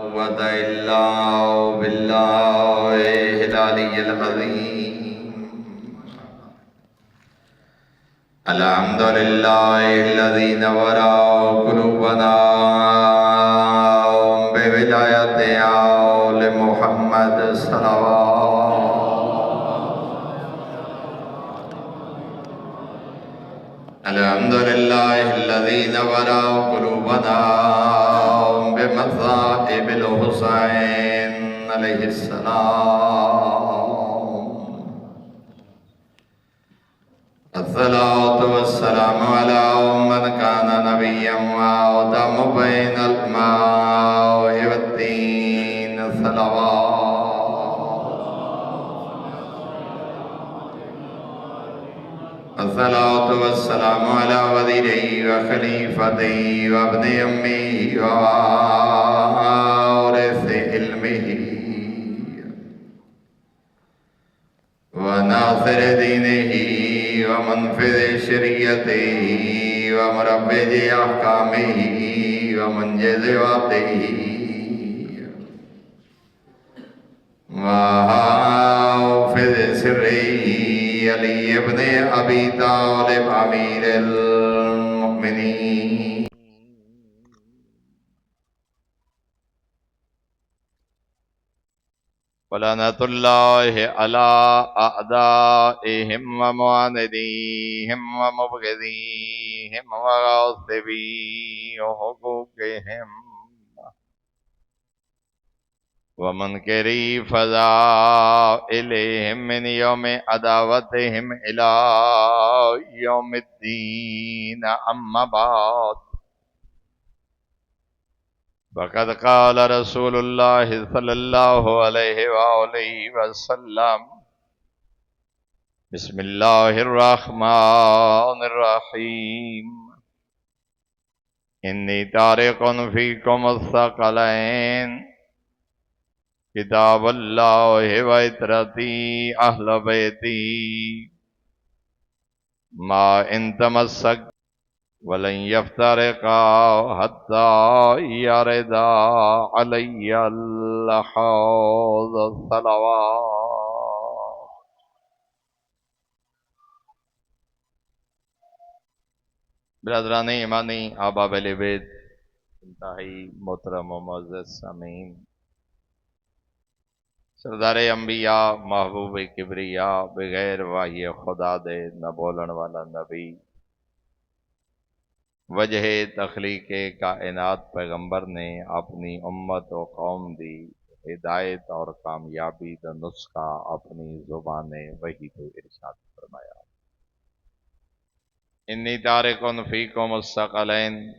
قوة إلا بالله العلي العظيم. الحمد لله الذي نور قلوبنا بولایت آل محمد صلوات. الحمد لله الذي نور قلوبنا بمصائب الحسين عليه السلام. الصلاة والسلام على من كان نبيا وآدم بين الماء والدين صلوات. الصلاة والسلام على وزيري وخليفتي وابن أمي ووارث علمه وناصر دينه ومنفذ شريعته ومربج أحكامه ومنجز وعده وحافظ سره علي بن أبي طالب أمير المؤمنين. ولعنة الله على أعدائهم ومعانديهم ومبغضيهم وغاصبي حقوقهم ومنكري فضائلهم من يوم عداوتهم إلى يوم الدين. أما بعد، وقد قال رسول الله صلى الله عليه وآله وسلم: بسم الله الرحمن الرحيم. إني تارك فيكم الثقلين كتاب الله وعترتي أهل بيتي ما إن تمسك ولن يفترقا حتى يردا علي الحوض. الصلوات. برادران ایمانی، احباب اہل بیت، انتہائی محترم و معزز سامعین، سردار انبیاء، محبوب کبریا، بغیر وحی خدا دے نہ بولن والا نبی، وجہ تخلیق کائنات پیغمبر نے اپنی امت و قوم دی ہدایت اور کامیابی دا نسخہ اپنی زبان وحی تو ارشاد فرمایا: انی تارکن فیکم الثقلین،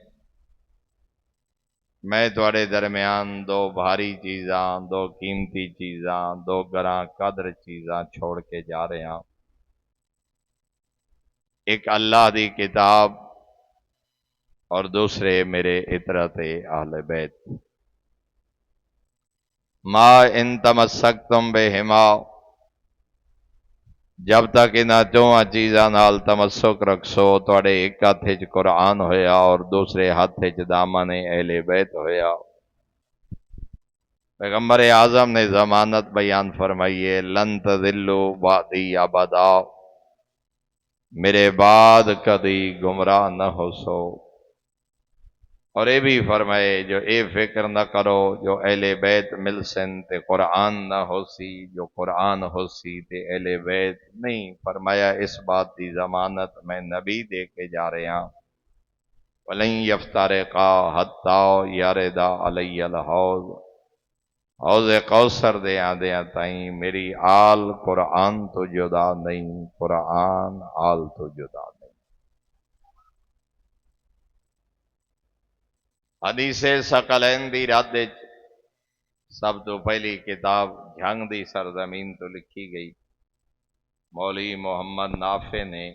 میں تواڈے درمیان دو بھاری چیزاں، دو قیمتی چیزاں، دو گراں قدر چیزاں چھوڑ کے جا رہے ہاں۔ ایک اللہ دی کتاب اور دوسرے میرے اطرت اہل بیت۔ ما ان تمسکتم بہما، جب تک انہاں چواں چیزاں نال تمسک رکھسو، تواڈے ایک ہاتھ وچ قرآن ہویا اور دوسرے ہاتھ وچ دامن اہل بیت ہویا۔ پیغمبر اعظم نے ضمانت بیان فرمائی ہے: لن تضلوا بعدی ابدا، میرے بعد کبھی گمراہ نہ ہو سو۔ اور یہ بھی فرمائے جو اے فکر نہ کرو جو اہل بیت مل سن تے قرآن نہ ہو سی، جو قرآن ہو سی تے اہل بیت نہیں۔ فرمایا اس بات دی ضمانت میں نبی دے کے جا رہے ہاں: وَلَن يَفْتَرِقَا حَتَّى يَرِدَ عَلَيَّ الْحَوْض، حوض کوثر دے آندیاں تائیں میری آل قرآن تو جدا نہیں، قرآن آل تو جدا نہیں۔ حدیث ثقلین دی رد وچ سب تو پہلی کتاب جھنگ دی سرزمین تو لکھی گئی۔ مولوی محمد نافع نے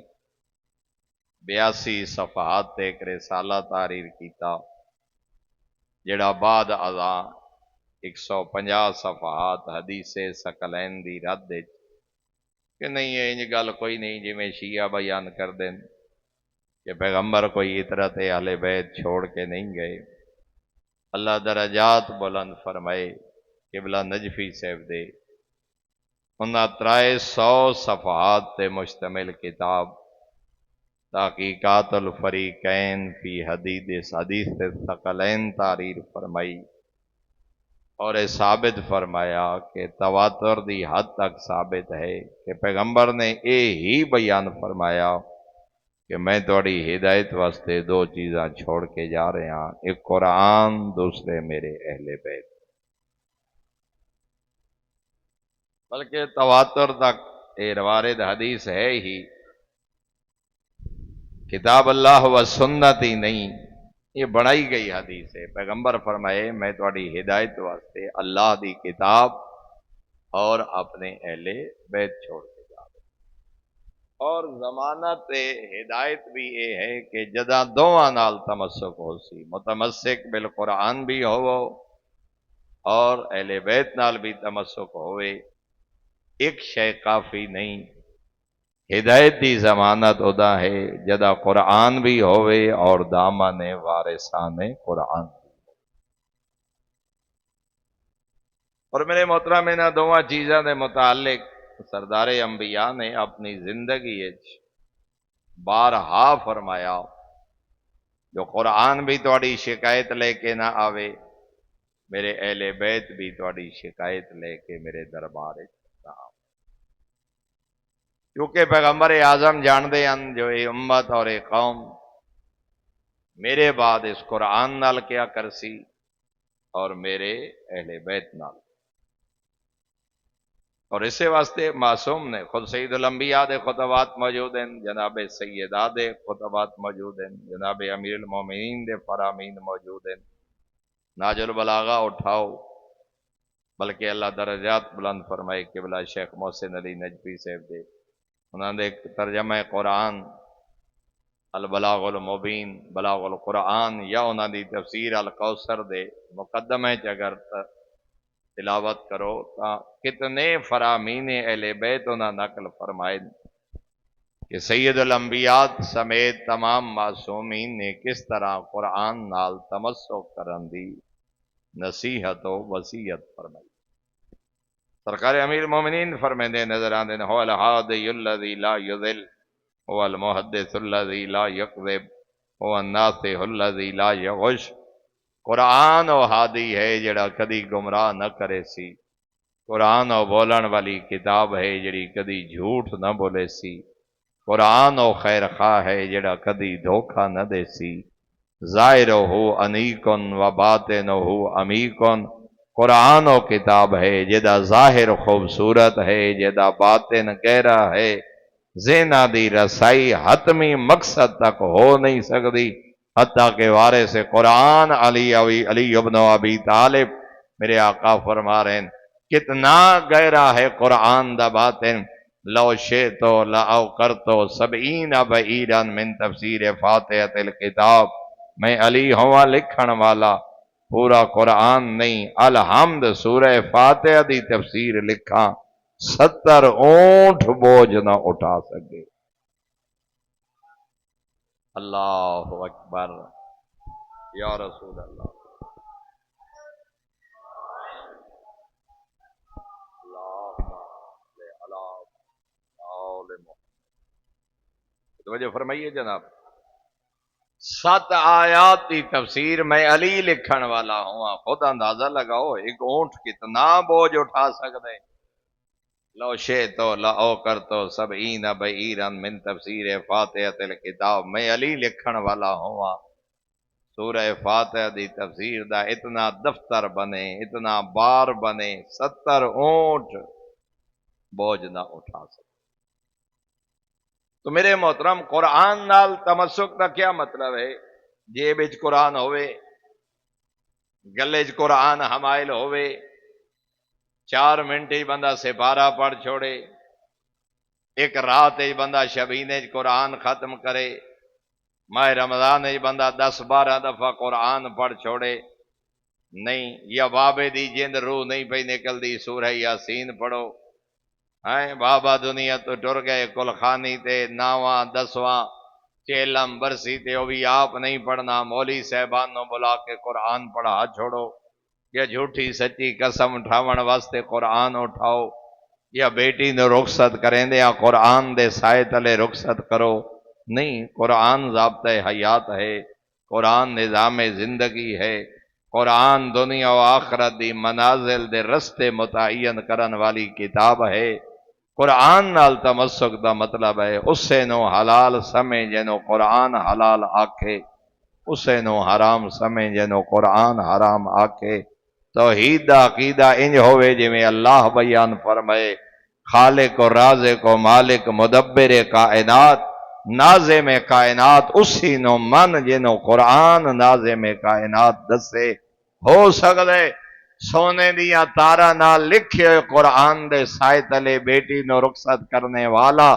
82 صفحات تے ایک رسالہ تحریر کیتا، جڑا بعد ازاں 150 صفحات حدیث ثقلین دی رد وچ کہ نہیں ہے انج گل کوئی نہیں جویں شیعہ بیان کر دین کہ پیغمبر کوئی اطرت اہل بیت چھوڑ کے نہیں گئے۔ اللہ درجات بلند فرمائے قبلہ نجفی صاحب دے انہاں 300 صفحات تے مشتمل کتاب تحقیقات الفریقین فی حدیث ثقلین تحریر فرمائی اور یہ ثابت فرمایا کہ تواتر دی حد تک ثابت ہے کہ پیغمبر نے یہ ہی بیان فرمایا کہ میں تھوڑی ہدایت واسطے 2 چیزاں چھوڑ کے جا رہے ہاں، ایک قرآن، دوسرے میرے اہل بیت۔ بلکہ تواتر تک یہ روارد حدیث ہے ہی، کتاب اللہ و سنت ہی نہیں، یہ بڑھائی گئی حدیث ہے۔ پیغمبر فرمائے میں تھوڑی ہدایت واسطے اللہ دی کتاب اور اپنے اہل بیت چھوڑ کے جا رہے۔ اور ضمانت ہدایت بھی یہ ہے کہ جدہ دونوں نال تمسک ہو سی، متمسک بالقرآن بھی ہو اور اہل بیت نال بھی تمسک ہوئے، ایک شے کافی نہیں۔ ہدایت دی ضمانت ادا ہے جدہ قرآن بھی ہوئے اور دامن وارثان قرآن۔ اور میرے محترم انہاں دونوں چیزاں دے متعلق سردار انبیاء نے اپنی زندگی بارہا فرمایا جو قرآن بھی تھوڑی شکایت لے کے نہ آوے، میرے اہل بیت بھی تھوڑی شکایت لے کے میرے دربار نہ آوے۔ کیونکہ پیغمبر اعظم جان دے ان جو اے امت اور اے قوم میرے بعد اس قرآن نال کیا کرسی اور میرے اہل بیت نال۔ اور اسے واسطے معصوم نے خود سید الانبیاء دے خطبات موجود ہیں، جناب سیدہ دے خطبات موجود ہیں، جناب امیر المومنین دے فرامین موجود ہیں، ناج البلاغہ اٹھاؤ، بلکہ اللہ درجات بلند فرمائے قبلہ شیخ محسن علی نجفی صاحب دے انہوں نے ترجمہ قرآن البلاغ المبین بلاغ القرآن یا انہوں دی تفسیر الکوثر دے مقدمے اگر تلاوت کرو تا کتنے فرامین اہل بیت انہوں نقل فرمائے کہ سید الانبیاء سمیت تمام معصومین نے کس طرح قرآن نال تمسک کرن دی نصیحت و وصیت فرمائی۔ سرکار امیر المومنین فرمیندے نظر آندے هو الہادی الذی لا یضل هو المحدث الذی لا یکذب هو الناصح الذی لا یغش۔ قرآن و ہادی ہے جڑا کدی گمراہ نہ کرے سی، قرآن و بولن والی کتاب ہے جڑی کدی جھوٹ نہ بولے سی، قرآن و خیر خواہ ہے جڑا کدی دھوکہ نہ دے سی، ظاہرہ انیکن و باطنہ امیکن۔ قرآن و کتاب ہے جدا ظاہر خوبصورت ہے جدا باطن گہرا ہے، زینا دی رسائی حتمی مقصد تک ہو نہیں سکتی حتیٰ کہ وارث قرآن علی ابن ابی طالب میرے آقا فرما رہے ہیں کتنا گہرا ہے قرآن دا باطن۔ لو شئتو لأوقرتو 70 بعیرا من تفسیر فاتحۃ الکتاب، میں علی ہوا لکھن والا پورا قرآن نہیں الحمد سورہ فاتحہ دی تفسیر لکھاں 70 اونٹ بوجھ نہ اٹھا سکے۔ اللہ اکبر یا رسول اللہ، توجہ فرمائیے جناب، 7 آیات کی تفسیر میں علی لکھن والا ہوں، خود اندازہ لگاؤ ایک اونٹ کتنا بوجھ اٹھا سکتے۔ لو شئتو لأوقرتو 70 بعیرا من تفسیر فاتحۃ الکتاب، میں علی لکھن والا ہوں، سورہ فاتحہ دی تفسیر دا اتنا دفتر بنے، اتنا بار بنے، 70 اونٹ بوجھ نہ اٹھا سکتے۔ تو میرے محترم قرآن نال تمسک کا کیا مطلب ہے؟ جیب وچ قرآن ہوئے، گلے وچ قرآن حمائل ہوئے، 4 منٹ ہی بندہ سپارہ پڑھ چھوڑے، ایک رات ہی بندہ شبینے وچ قرآن ختم کرے، ماہ رمضان وچ بندہ 10-12 دفعہ قرآن پڑھ چھوڑے، نہیں، یا بابے دی جند روح نہیں پہ نکل دی سورہ یاسین پڑھو، بابا دنیا تو ٹر گئے کل خانی تے 9واں 10واں چیلم برسی تے وہ بھی آپ نہیں پڑھنا، مولوی صاحبانوں بلا کے قرآن پڑھا چھوڑو، یا جھوٹی سچی قسم اٹھاون واسطے قرآن اٹھاؤ، یا بیٹی نو رخصت کریں دے یا قرآن دے سائے تلے رخصت کرو۔ نہیں، قرآن ضابطہ حیات ہے، قرآن نظام زندگی ہے، قرآن دنیا و آخرت دی منازل دے رستے متعین کرن والی کتاب ہے۔ قرآن نال تمسک دا مطلب ہے اسے نو حلال سمے جنو قرآن حلال آکھے، اسے نو حرام سمے جنو قرآن حرام آکھے۔ توحید دا عقیدہ انج ہوئے جویں اللہ بیان فرمائے، خالق و رازق و مالک مدبر کائنات، ناظم کائنات اسی نو من جنو قرآن ناظم کائنات دسے۔ ہو سکدے سونے دیا تارا نال لکھے ہوئے قرآن دے سائے تلے بیٹی نو رخصت کرنے والا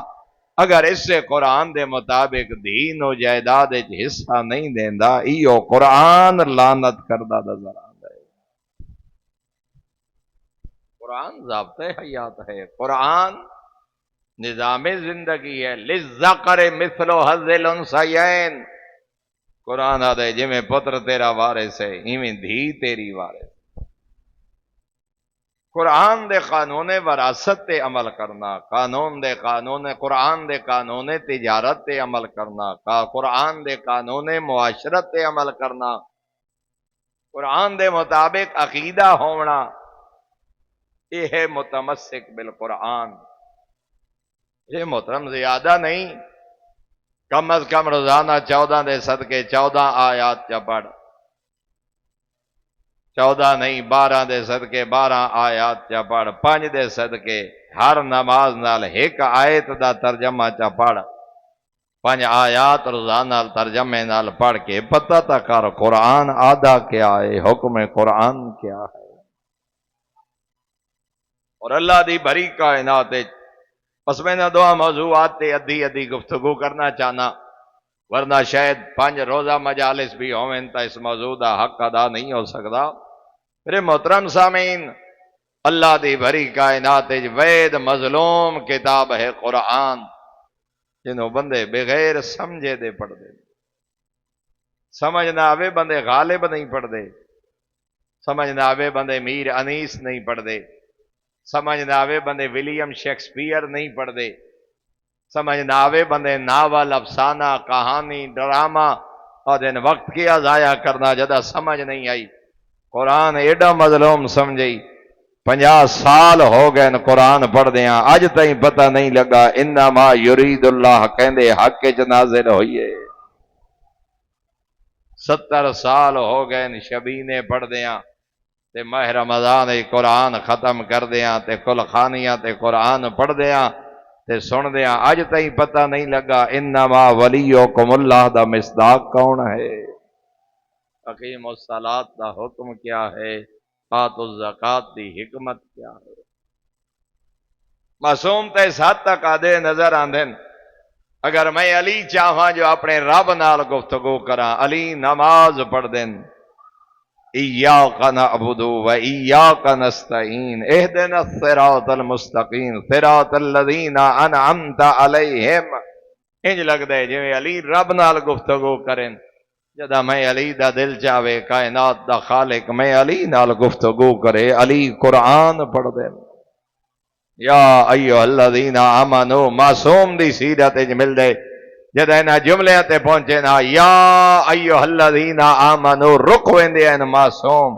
اگر اس سے قرآن دے مطابق دین و جائیداد وچ حصہ نہیں دیندا، ایو قرآن لعنت کردہ نظر آندا ہے۔ قرآن ضابطہ حیات ہے، قرآن نظام زندگی ہے۔ للذکر مثل حظ الانثیین، قرآن آدھے جویں پتر تیرا وارث ہے ایویں دھی تیری وارث۔ قرآن دے قانون وراثت تے عمل کرنا، قرآن دے قانون تجارت تے عمل کرنا، قرآن دے قانون معاشرت تے عمل کرنا، قرآن دے مطابق عقیدہ ہونا، یہ ہے متمسک بالقرآن۔ یہ محترم زیادہ نہیں، کم از کم روزانہ 14 دے صدقے 14 آیات چا پڑھ، 14 نہیں 12 دے صدقے 12 آیات چا پڑھ، 5 دے صدقے ہر نماز نال ایک آیت دا ترجمہ چا پڑھ، 5 آیات روزانہ ترجمے نال پڑھ کے پتہ تا کر قرآن آدھا کیا ہے، حکم قرآن کیا ہے۔ اور اللہ دی بھری کائنات بس میں نے دعا موضوعات تے ادھی گفتگو کرنا چاہنا، ورنہ شاید 5 روزہ مجالس بھی ہوئیں تا اس موضوع دا حق ادا نہیں ہو سکتا۔ میرے محترم سامعین، اللہ دی بھری کائنات وید مظلوم کتاب ہے قرآن، جنہوں بندے بغیر سمجھے دے پڑھ دے، سمجھ نہ آوے بندے غالب نہیں پڑھ دے، سمجھ نہ آوے بندے میر انیس نہیں پڑھ دے، سمجھ نہ آوے بندے ولیم شیکسپیئر نہیں پڑھ دے، سمجھ نہ آوے بندے ناول افسانہ کہانی ڈرامہ اور دن وقت کیا ضائع کرنا جدا سمجھ نہیں آئی۔ قرآن ایڈا مظلوم سمجھئی، 50 سال ہو گئے قرآن پڑھ دیاں اج تائیں پتہ نہیں لگا انما یرید اللہ کہندے حق وچ نازل ہوئیے، 70 سال ہو گئے شبینے پڑھ دیاں تے ماہ رمضان قرآن ختم کر دیاں تے کل خانیاں تے قرآن پڑھ دیاں تے سن دیاں اج تائیں پتہ نہیں لگا انما ولیکم اللہ دا مصداق کون ہے، اقیم الصلاۃ دا حکم کیا ہے، آتوا الزکات دی حکمت کیا ہے۔ معصوم تے اس حد تک آدھے نظر آندھن، اگر میں علی چاہاں جو اپنے رب نال گفتگو کراں، علی نماز پڑھ دین، ایاک نعبد و ایاک نستعین اہدنا الصراط المستقیم صراط الذین انعمت علیہم، انج لگدا ہے جویں علی رب نال گفتگو کریں۔ جدا میں علی دا دل چاہے کائنات دا خالق میں علی نال گفتگو کرے، علی قرآن پڑھ دے۔ یا ایھا الذین آمنوا معصوم دی سیرت وچ مل دے، جدا انہاں جملیاں تے پہنچے نا یا ایھا الذین آمنوا رک ویندے ہیں معصوم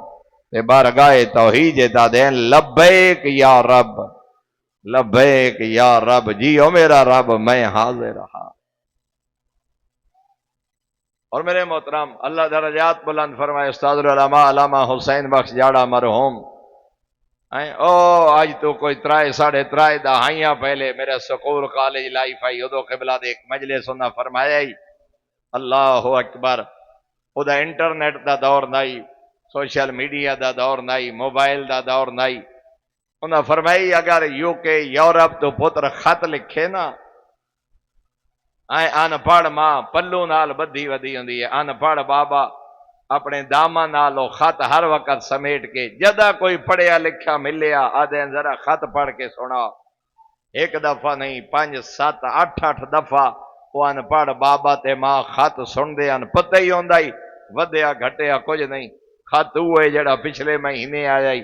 تے بارگاہ توحید تا دین لبیک یا رب، لبیک یا رب، جی او میرا رب میں حاضر رہا۔ اور میرے محترم اللہ درجات بلند فرمائے، استاد العلماء علامہ حسین بخش جاڑا مرحوم او آج تو کوئی 3.5 دہائیاں پہلے میرے سکول کالج لائف آئی، ادو قبلہ دے ایک مجلس انہاں فرمایا ہی، اللہ اکبر، او دا انٹرنیٹ دا دور نائی، سوشل میڈیا دا دور نائی، موبائل دا دور نائی، انہاں فرمائی اگر یو کے یورپ تو پتر خط لکھے نا، ان پڑھ ماں پلو نال بدھی ودی ہوندی ہے، ان پڑھ بابا اپنے داما نالو خط ہر وقت سمیٹ کے جدا کوئی پڑھیا لکھا ملیا آدھے ذرا خط پڑھ کے سنا، ایک دفعہ نہیں 5 7 8 8 دفعہ وہ ان پڑھ بابا تے ماں خط سن دے ان پتہ ہی ہوندا ہی ودیا گھٹیا کچھ نہیں، خط ہوئے جڑا پچھلے مہینے آیا ہی،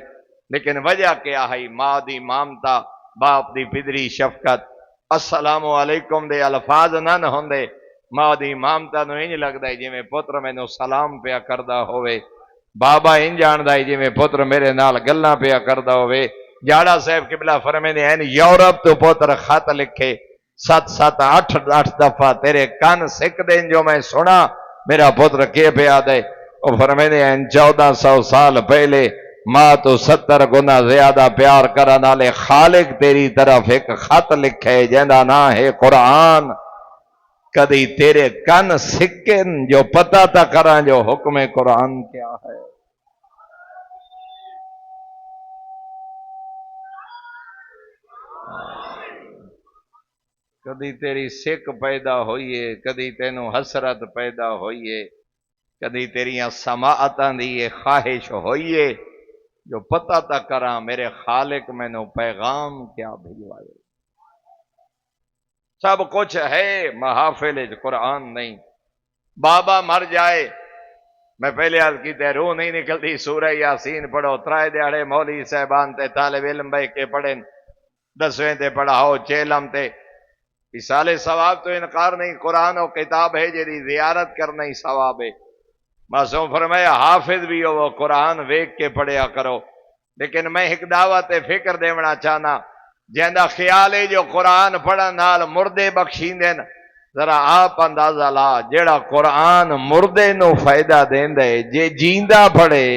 لیکن وجہ کیا ہے؟ ماں دی مامتا، باپ دی پدری شفقت، السلام علیکم دے الفاظ نہ ہوندے، ماں دی مامتا نو انج لگدا ہے جویں پتر مینوں سلام پیا کردا ہوئے، بابا انج جاندا ہے جویں پتر میرے نال گلاں پیا کردا ہوئے۔ جاڑا صاحب قبلہ فرمیندے ہیں یورپ تو پتر خط لکھے 7-8 دفعہ تیرے کان سک دین جو میں سنا میرا پتر کے پیا دے۔ وہ فرمیندے ہیں 1400 سال پہلے ماں تو 70 گنا زیادہ پیار کرن والے خالق تیری طرف ایک خط لکھے جیندا نا ہے قرآن، کدی تیرے کن سکن جو پتہ تا کراں جو حکم قرآن کیا ہے۔ کدی تیری سکھ پیدا ہوئیے، کدی تینوں حسرت پیدا ہوئیے، کدی تیریاں سماعتاں دی یہ خواہش ہوئیے جو پتہ تا کراں میرے خالق مینوں پیغام کیا بھیجوائے۔ سب کچھ ہے محافل قرآن نہیں۔ بابا مر جائے، میں پہلے عرض کیتے روح نہیں نکلتی، سورہ یاسین پڑھو، ترائے دیہڑے مولوی صاحبان تے طالب علم بے کے پڑھیں، 10ویں تے پڑھاؤ، چیلم تے مثال ثواب تو انکار نہیں، قرآن و کتاب ہے جیدی زیارت کرنا ہی ثواب ہے۔ معصوم فرمایا حافظ بھی ہو وہ قرآن ویک کے پڑھیا کرو، لیکن میں ایک دعوت فکر دیونا چاہنا، جہندا خیال ہے جو قرآن پڑھن نال مردے بخشیندے، ذرا آپ اندازہ لا جیڑا قرآن مردے نو فائدہ دیندے جے جیندہ پڑھے،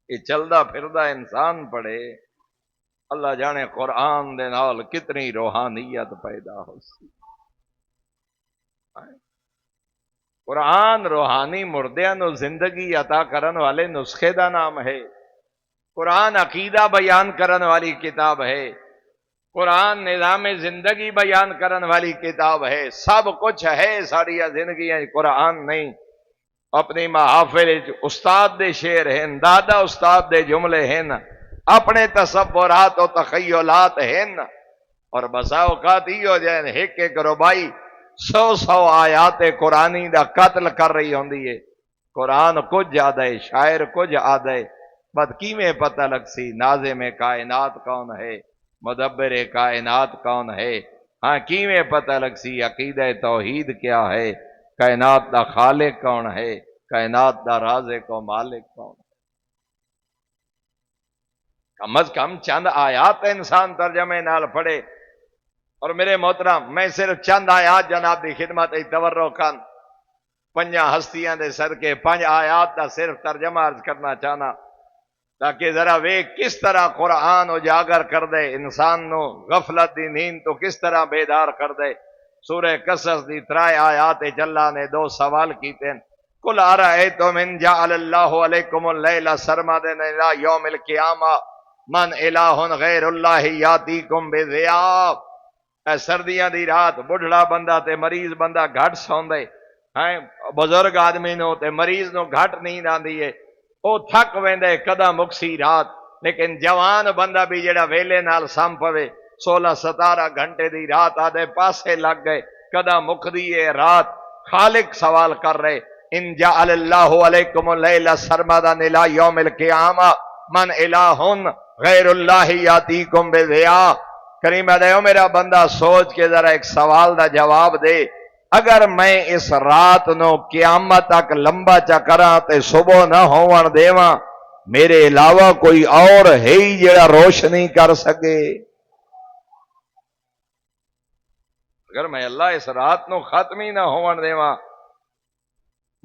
یہ چلدا پھردا انسان پڑھے، اللہ جانے قرآن دے نال کتنی روحانیت پیدا ہو سی۔ قرآن روحانی مردیاں نو زندگی عطا کرن والے نسخے دا نام ہے۔ قرآن عقیدہ بیان کرن والی کتاب ہے، قرآن نظام زندگی بیان کرن والی کتاب ہے، سب کچھ ہے ساری زندگیاں قرآن نہیں۔ اپنی محافل استاد دے شعر ہیں، دادا استاد دے جملے ہیں، اپنے تصورات و تخیلات ہیں، اور بسا اوقات ہی ہو جائیں ایک ربائی 100 آیات قرآنی دا قتل کر رہی ہوندی ہے۔ قرآن کچھ زیادہ ہے، شاعر کچھ آدھا ہے، بس کیویں پتہ لگ سی ناظم کائنات کون ہے، مدبر کائنات کون ہے، ہاں کیویں پتہ لگ سی عقیدہ توحید کیا ہے، کائنات دا خالق کون ہے، کائنات دا رازق و مالک کون ہے۔ کم از کم چند آیات انسان ترجمے نال پڑھے۔ اور میرے محترم میں صرف چند آیات جناب دی خدمت تورک کن 5 ہستیاں دے صدقے 5 آیات دا صرف ترجمہ عرض کرنا چاہنا، تاکہ ذرا وے کس طرح قرآن اجاگر کر دے انسان نو، غفلت دی نیند تو کس طرح بیدار کر دے۔ سورہ قصص دی 3 آیات اللہ نے 2 سوال کیتے ہیں، قل ارأیتم ان جعل اللہ علیکم اللیل سرمدا الی یوم القیامہ من الہ غیر اللہ یاتیکم بضیاء۔ اے سردیاں دی رات بڑھڑا بندہ تے مریض بندہ گھٹ سوندے ہیں، بزرگ آدمی نو تے مریض نو گھٹ نیند آندی ہے، او تھک ویندے کدا مکسی رات، لیکن جوان بندہ بھی جڑا ویلے نال سم پوے 16-17 گھنٹے دی رات آدھے پاسے لگ گئے کدا مکدی ہے رات۔ خالق سوال کر رہے ان جعل اللہ علیکم اللیل سرمدا الی یوم القیامہ من الہ غیر اللہ یاتیکم بضیاء۔ کریم دے میرا بندہ سوچ کے ذرا ایک سوال دا جواب دے، اگر میں اس رات نو قیامت تک لمبا چا کراں تے صبح نہ ہون دیواں، میرے علاوہ کوئی اور ہے ہی جڑا روشنی کر سکے؟ اگر میں اللہ اس رات نو ختم ہی نہ ہون دیواں،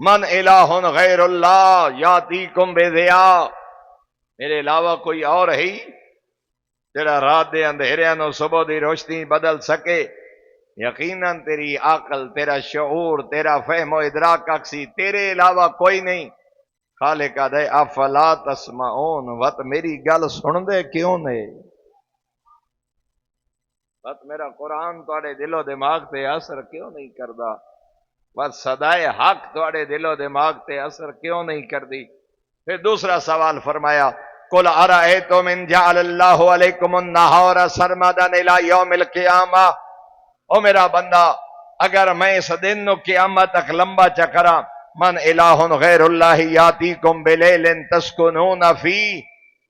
من الہ غیر اللہ یاتیکم بضیاء، میرے علاوہ کوئی اور ہے ہی جڑا رات دے اندھیریاں نو صبح دی روشنی بدل سکے؟ یقیناً تیری عقل، تیرا شعور، تیرا فہم و ادراک اکسی تیرے علاوہ کوئی نہیں۔ خالق دے افلا تسمعون، وت میری گل سن دے کیوں نے؟ وت میرا قرآن تواڈے دل و دماغ تے اثر کیوں نہیں کردا؟ وت صدائے حق تواڈے دل و دماغ تے اثر کیوں نہیں کردی؟ پھر دوسرا سوال فرمایا قل ارأیتم ان جعل اللہ علیکم النہار سرمدا الی یوم القیامہ، او میرا بندہ اگر میں اس دن نو قیامت تک لمبا چکرا، من الہ غیر اللہ یاتیکم بلیل تسکنون فی،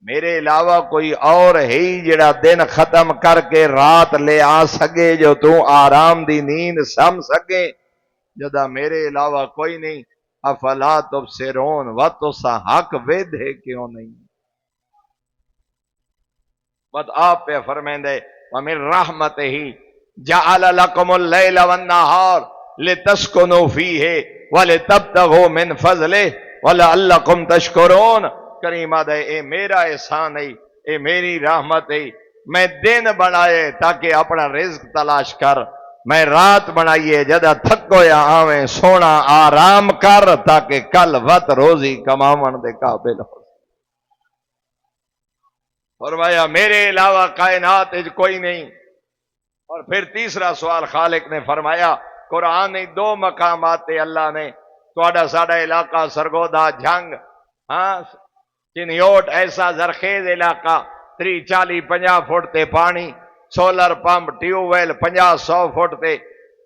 میرے علاوہ کوئی اور ہی جڑا دن ختم کر کے رات لے آ سکے، جو تو آرام دی نیند سم سکے، جدا میرے علاوہ کوئی نہیں۔ افلا تبصرون، و تو سا حق ویدھے کیوں نہیں؟ بس آپ پہ فرمائیں دے وَمِن رَحْمَتِهِ جَعَلَ لَكُمُ اللَّيْلَ وَالنَّهَارَ لِتَسْكُنُوا فِيهِ وَلِتَبْتَغُوا مِن فَضْلِهِ وَلَعَلَّكُمْ تَشْكُرُونَ۔ کریمہ دے اے میرا احسان ہے، اے میری رحمت ہے، میں دن بنائے تاکہ اپنا رزق تلاش کر، میں رات بنائیے جدا تھکو یا آویں سونا آرام کر، تاکہ کل وقت روزی کماون دے قابل ہو۔ فرمایا میرے علاوہ کائنات کوئی نہیں۔ اور پھر تیسرا سوال خالق نے فرمایا، قرآن نے دو مقامات تے اللہ نے تھوڑا ساڑا علاقہ سرگودا جھنگ، ہاں چنیوٹ ایسا زرخیز علاقہ 30-40-50 فٹ تے پانی، solar pump tube well 50-100 foot تے،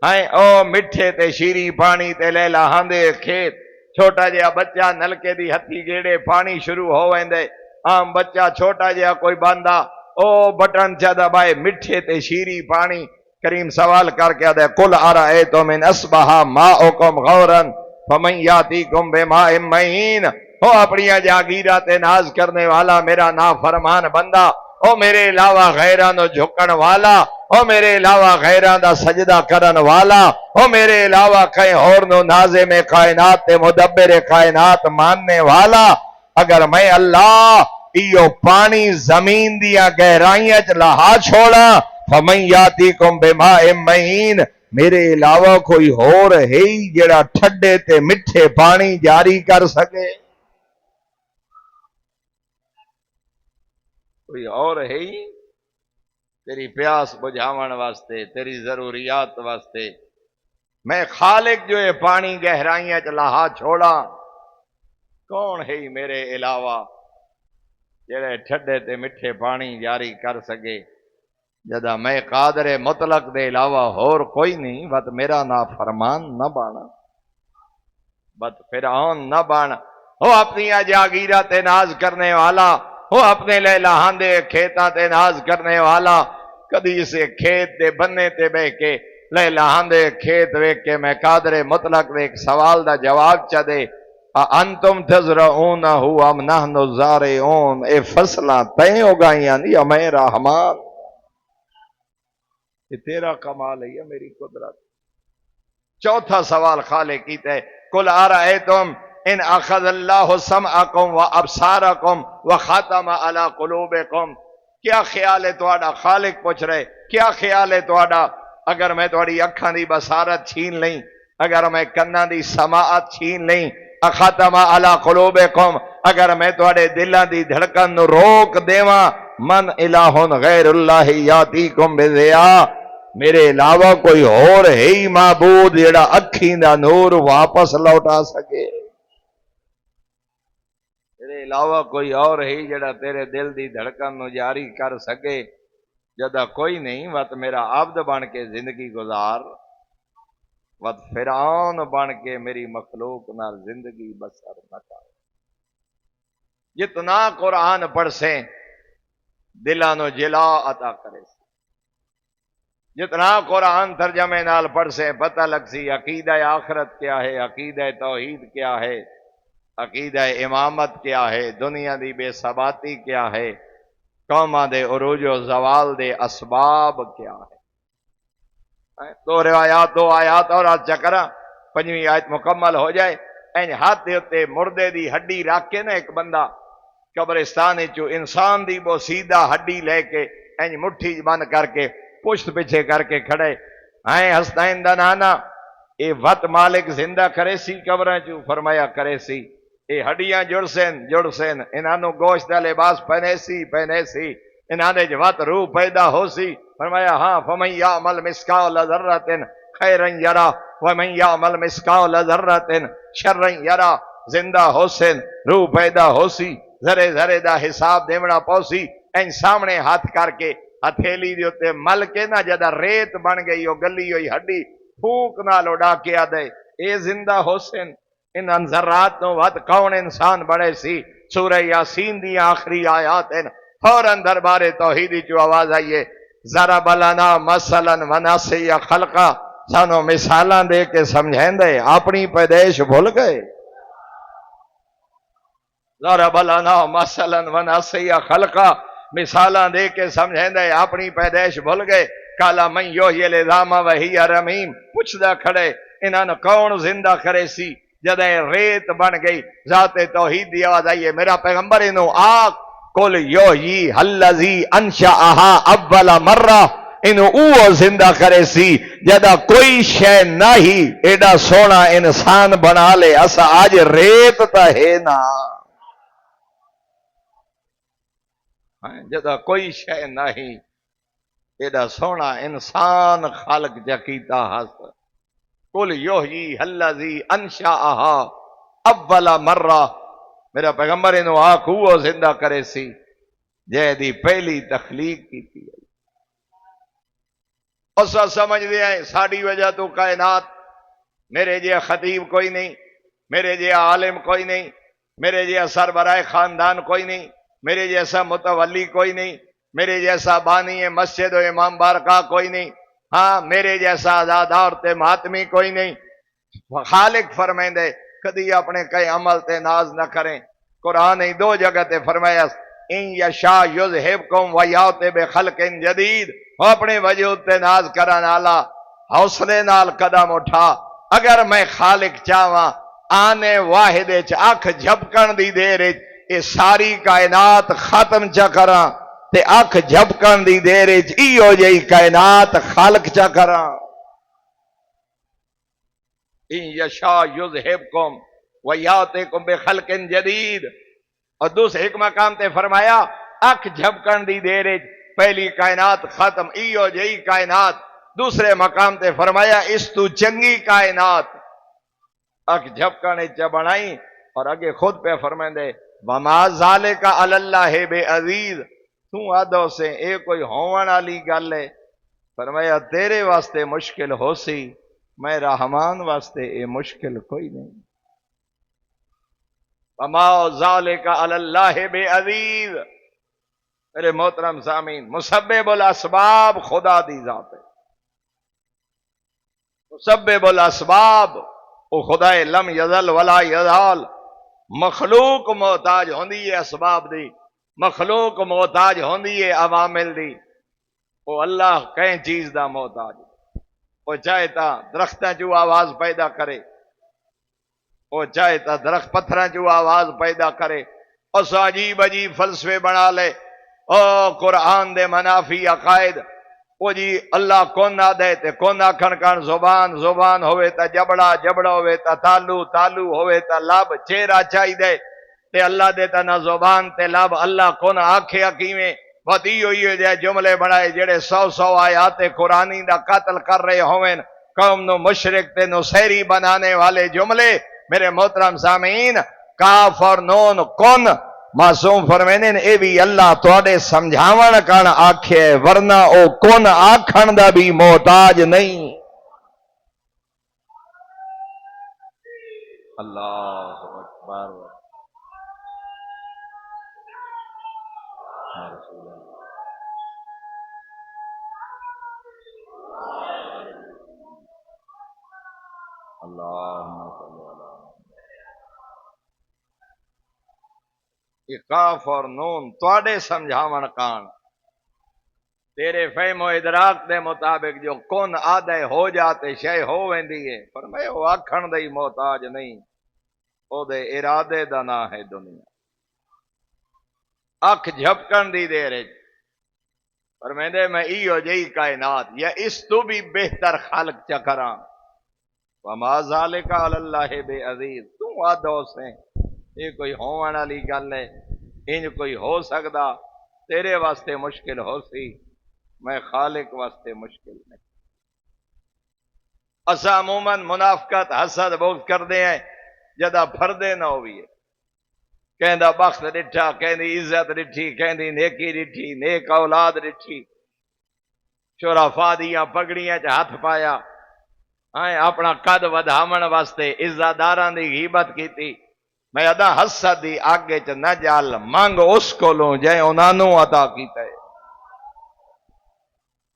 ہیں او مٹھے تے شیری پانی تے لے لہاندے کھیت، چھوٹا جہا بچہ نلکے دی ہتھی گیڑے پانی شروع ہو ویندے، عام بچہ چھوٹا جہا کوئی باندھا او بٹن چا دبائے مٹھے تے شیری پانی۔ کریم سوال کر کے دے قل ارأیتم ان اصبح ماؤکم غورا فمن یاتیکم بماء معین، او اپنی جاگیرات ناز کرنے والا میرا نافرمان بندہ، او میرے علاوہ غیران نو جھکن والا، او میرے علاوہ غیران دا سجدہ کرن والا، او میرے علاوہ کہیں اور نو نازم کائنات تے مدبر کائنات ماننے والا، اگر میں اللہ ایو پانی زمین دیا گہرائیاں چ لہا چھوڑا، فمن یاتیکم بماء معین، میرے علاوہ کوئی اور ہے جڑا ٹھڈے تے مٹھے پانی جاری کر سکے؟ کوئی اور ہے تیری پیاس بجھاون واسطے، تیری ضروریات واسطے؟ میں خالق جو ہے پانی گہرائیاں چ لہا چھوڑا، کون ہے میرے علاوہ جڑے ٹھڈے تے مٹھے پانی جاری کر سکے؟ جدا میں قادر مطلق دے علاوہ اور کوئی نہیں، بس میرا نافرمان نہ بانا، بس فرعون نہ بانا۔ ہو اپنی جاگیرہ تے ناز کرنے والا، ہو اپنے لے لہاندے کھیتاں تے ناز کرنے والا، کدی اسے کھیت دے بننے تے بہ کے لے لہاندے کھیت ویکھ کے میں قادر مطلق دے ایک سوال دا جواب چا دے، انتم تزرعونہ ام نحن الزارعون، اے فصلاں تیں اگائیاں نہیں یا میں رحمان؟ یہ تیرا کمال ہے یا میری قدرت؟ چوتھا سوال خالق کیتا ہے، قل ارأیتم ان اخذ اللہ سمعکم و ابصارکم و ختم علی قلوبکم، کیا خیال ہے تہاڈا؟ خالق پوچھ رہے کیا خیال ہے تہاڈا اگر میں تہاڈی اکھاں دی بصارت چھین لیں، اگر میں کناں دی سماعت چھین لیں، اختم علی قلوبکم، اگر میں تہاڈے دلاں دی دھڑکن نو روک دیواں، من الہ غیر اللہ یاتیکم بضیاء، میرے علاوہ کوئی اور ہے ہی معبود جڑا اکھیں دا نور واپس لوٹا سکے؟ میرے علاوہ کوئی اور ہے جڑا تیرے دل دی دھڑکن نو جاری کر سکے؟ جدا کوئی نہیں، وقت میرا عبد بن کے زندگی گزار، وقت فرعون بن کے میری مخلوق نال زندگی بسر نہ کر۔ جتنا قرآن پڑھ سے دلاں نو جلا عطا کرے، جتنا قرآن ترجمے نال پڑھ سے پتہ لگ سی عقیدہ آخرت کیا ہے، عقیدہ توحید کیا ہے، عقیدہ امامت کیا ہے، دنیا دی بے ثباتی کیا ہے، قوماں دے عروج و زوال دے اسباب کیا ہے۔ دو روایات، دو آیات اور آج چکرا، پنجویں آیت مکمل ہو جائے، این ہاتھ دے اتے مردے دی ہڈی رکھ کے نا ایک بندہ قبرستان چو انسان دی بو سیدھا ہڈی لے کے این مٹھی بند کر کے پشت پیچھے کر کے کھڑے، ہیں ہستائن دا نانا اے وط مالک زندہ کرے سی قبریں چو؟ فرمایا کرے سی، اے ہڈیاں جڑ سین، انہاں گوشت دا لباس پہنے سی، انہاں دے وط روح پیدا ہو سی۔ فرمایا ہاں، فمن یعمل مثقال ذرۃ خیرا یرا ومن یعمل مثقال ذرۃ شرا یرا، زندہ ہو سین، روح پیدا ہو سی، ذرے ذرے دا حساب دیونا پوسی این سامنے ہاتھ کر کے ہتھیلی دے اوتے مل کے نہ جدا ریت بن گئی او گلی ہوئی ہڈی پھوک نال اڑا کے آدے اے زندہ حسین ان انذرات نو ود کون انسان بڑے سی سورہ یاسین دی آخری آیات ہیں فوراً دربار توحیدی جو آواز آئیے ضرب لنا مثلا ونسی خلقا سانو مثالاں دے کے سمجھیں دے اپنی پیدائش بھول گئے ضرب لنا مثلا ونسی خلقا مثالاں دے کے سمجھیں دے اپنی پیدائش بھول گئے کالا من یحیی العظام وہی رمیم پوچھدا کھڑے انہاں نے کون زندہ کرے سی جدے ریت بن گئی ذات توحید دی آواز آئیے میرا پیغمبر انہوں آگ قل یحیی الذی انشأہا اول مرہ انہوں اوہ زندہ کرے سی جدا کوئی شے نہیں ایڈا سونا انسان بنا لے اسا آج ریت تا ہے نا جدا کوئی شے نہیں ایڈا سونا انسان خالق جکیتا ہس قل یحیی الذی انشأہا اول مرہ میرا پیغمبر انہوں آکھ وہ زندہ کرے سی جے دی پہلی تخلیق کی تھی اسا سمجھ دے ہیں ساڑی وجہ تو کائنات میرے جے خطیب کوئی نہیں میرے جے عالم کوئی نہیں میرے جے سربراہ خاندان کوئی نہیں میرے جیسا متولی کوئی نہیں میرے جیسا بانی مسجد و امام بارکاہ کوئی نہیں ہاں میرے جیسا آزادار تے ماتمی کوئی نہیں خالق فرمائیں دے کدی اپنے کئی عمل تے ناز نہ کریں قرآن نے دو جگہ تے فرمایا ان یشا یذہبکم ویاتی بخلق جدید وہ اپنے وجود تے ناز کرن والا حوصلے نال قدم اٹھا اگر میں خالق چاہواں آنے واحد وچ اکھ جھپکن دی دیر وچ اے ساری کائنات ختم چا کراں تے اکھ جھپکن دی دیر وچ ایو جئی کائنات خالق چا کراں ان یشا یذہبکم ویاتیکم بخلق جدید اور دوسرے ایک مقام تے فرمایا اکھ جھپکن دی دیر وچ پہلی کائنات ختم ایو جئی کائنات دوسرے مقام تے فرمایا اس تو چنگی کائنات اکھ جھپکن چ بنائی اور اگے خود پہ فرمائندے وما ذالک علی اللہ بے عزیز تو آدھو سے اے کوئی ہون والی گل ہے فرمایا تیرے واسطے مشکل ہو سی میں رحمان واسطے اے مشکل کوئی نہیں وما ذالک علی اللہ بے عزیز میرے محترم سامعین مسبب الاسباب خدا دی ذات ہے مسبب الاسباب او خدا لم یزل ولا یزال مخلوق محتاج ہوندی ہے اسباب دی مخلوق محتاج ہوندی ہے عوامل دی او اللہ کہیں چیز دا محتاج او چاہے تا درختاں چوں آواز پیدا کرے او چاہے تا درخت پتھراں چوں آواز پیدا کرے اس عجیب عجیب فلسفے بنا لے او قرآن دے منافی عقائد او جی اللہ کون نہ دے تے کون آکھن کان زبان زبان ہوئے تا جبڑا جبڑا ہوئے تا تالو تالو ہوئے تا لب چہرہ چاہی دے تے اللہ دے تا نہ زبان تے لب اللہ کون آکھے حکیمیں وطی ہوئی دے جملے بنائے جڑے 100 آیات قرآنی دا قتل کر رہے ہوئیں قوم نو مشرک تے نو سیری بنانے والے جملے میرے محترم سامعین کاف اور نون کون معصوم فرمینے اے بھی اللہ تواڈے سمجھاون کان آکھے ورنہ او کون آکھن دا بھی محتاج نہیں اللہ اکبر کاف اور نون تواڈے سمجھاون کان تیرے فہم و ادراک دے مطابق جو کون آدھے ہو جاتے شے ہو ویندی ہے فرمایا وہ آکھن دی محتاج نہیں او دے ارادے دا نہ ہے دنیا اکھ جھپکن دی دیر فرمیندے میں ایو جئی کائنات یا اس تو بھی بہتر خالق چکراں وما ذالک علی اللہ بے عزیز تو آدھو سے یہ کوئی ہون والی گل ہے انج کوئی ہو سکدا تیرے واسطے مشکل ہو سی میں خالق واسطے مشکل نہیں اسا عموماً منافقت حسد بغض کر دے ہیں جدا پردے نہ ہوئی ہے کہندا بخت ڈٹھا، کہندی عزت ڈٹھی، کہندی نیکی ڈٹھی، نیک اولاد ڈٹھی، شرفا دیاں پگڑیاں چ ہاتھ پایا، اپنا قد ودھاون واسطے عزت داراں دی غیبت کیتی۔ میں ادا حسد دی آگے چ نہ جال، مانگ اس کولوں جے انہاں نوں عطا کیتا ہے۔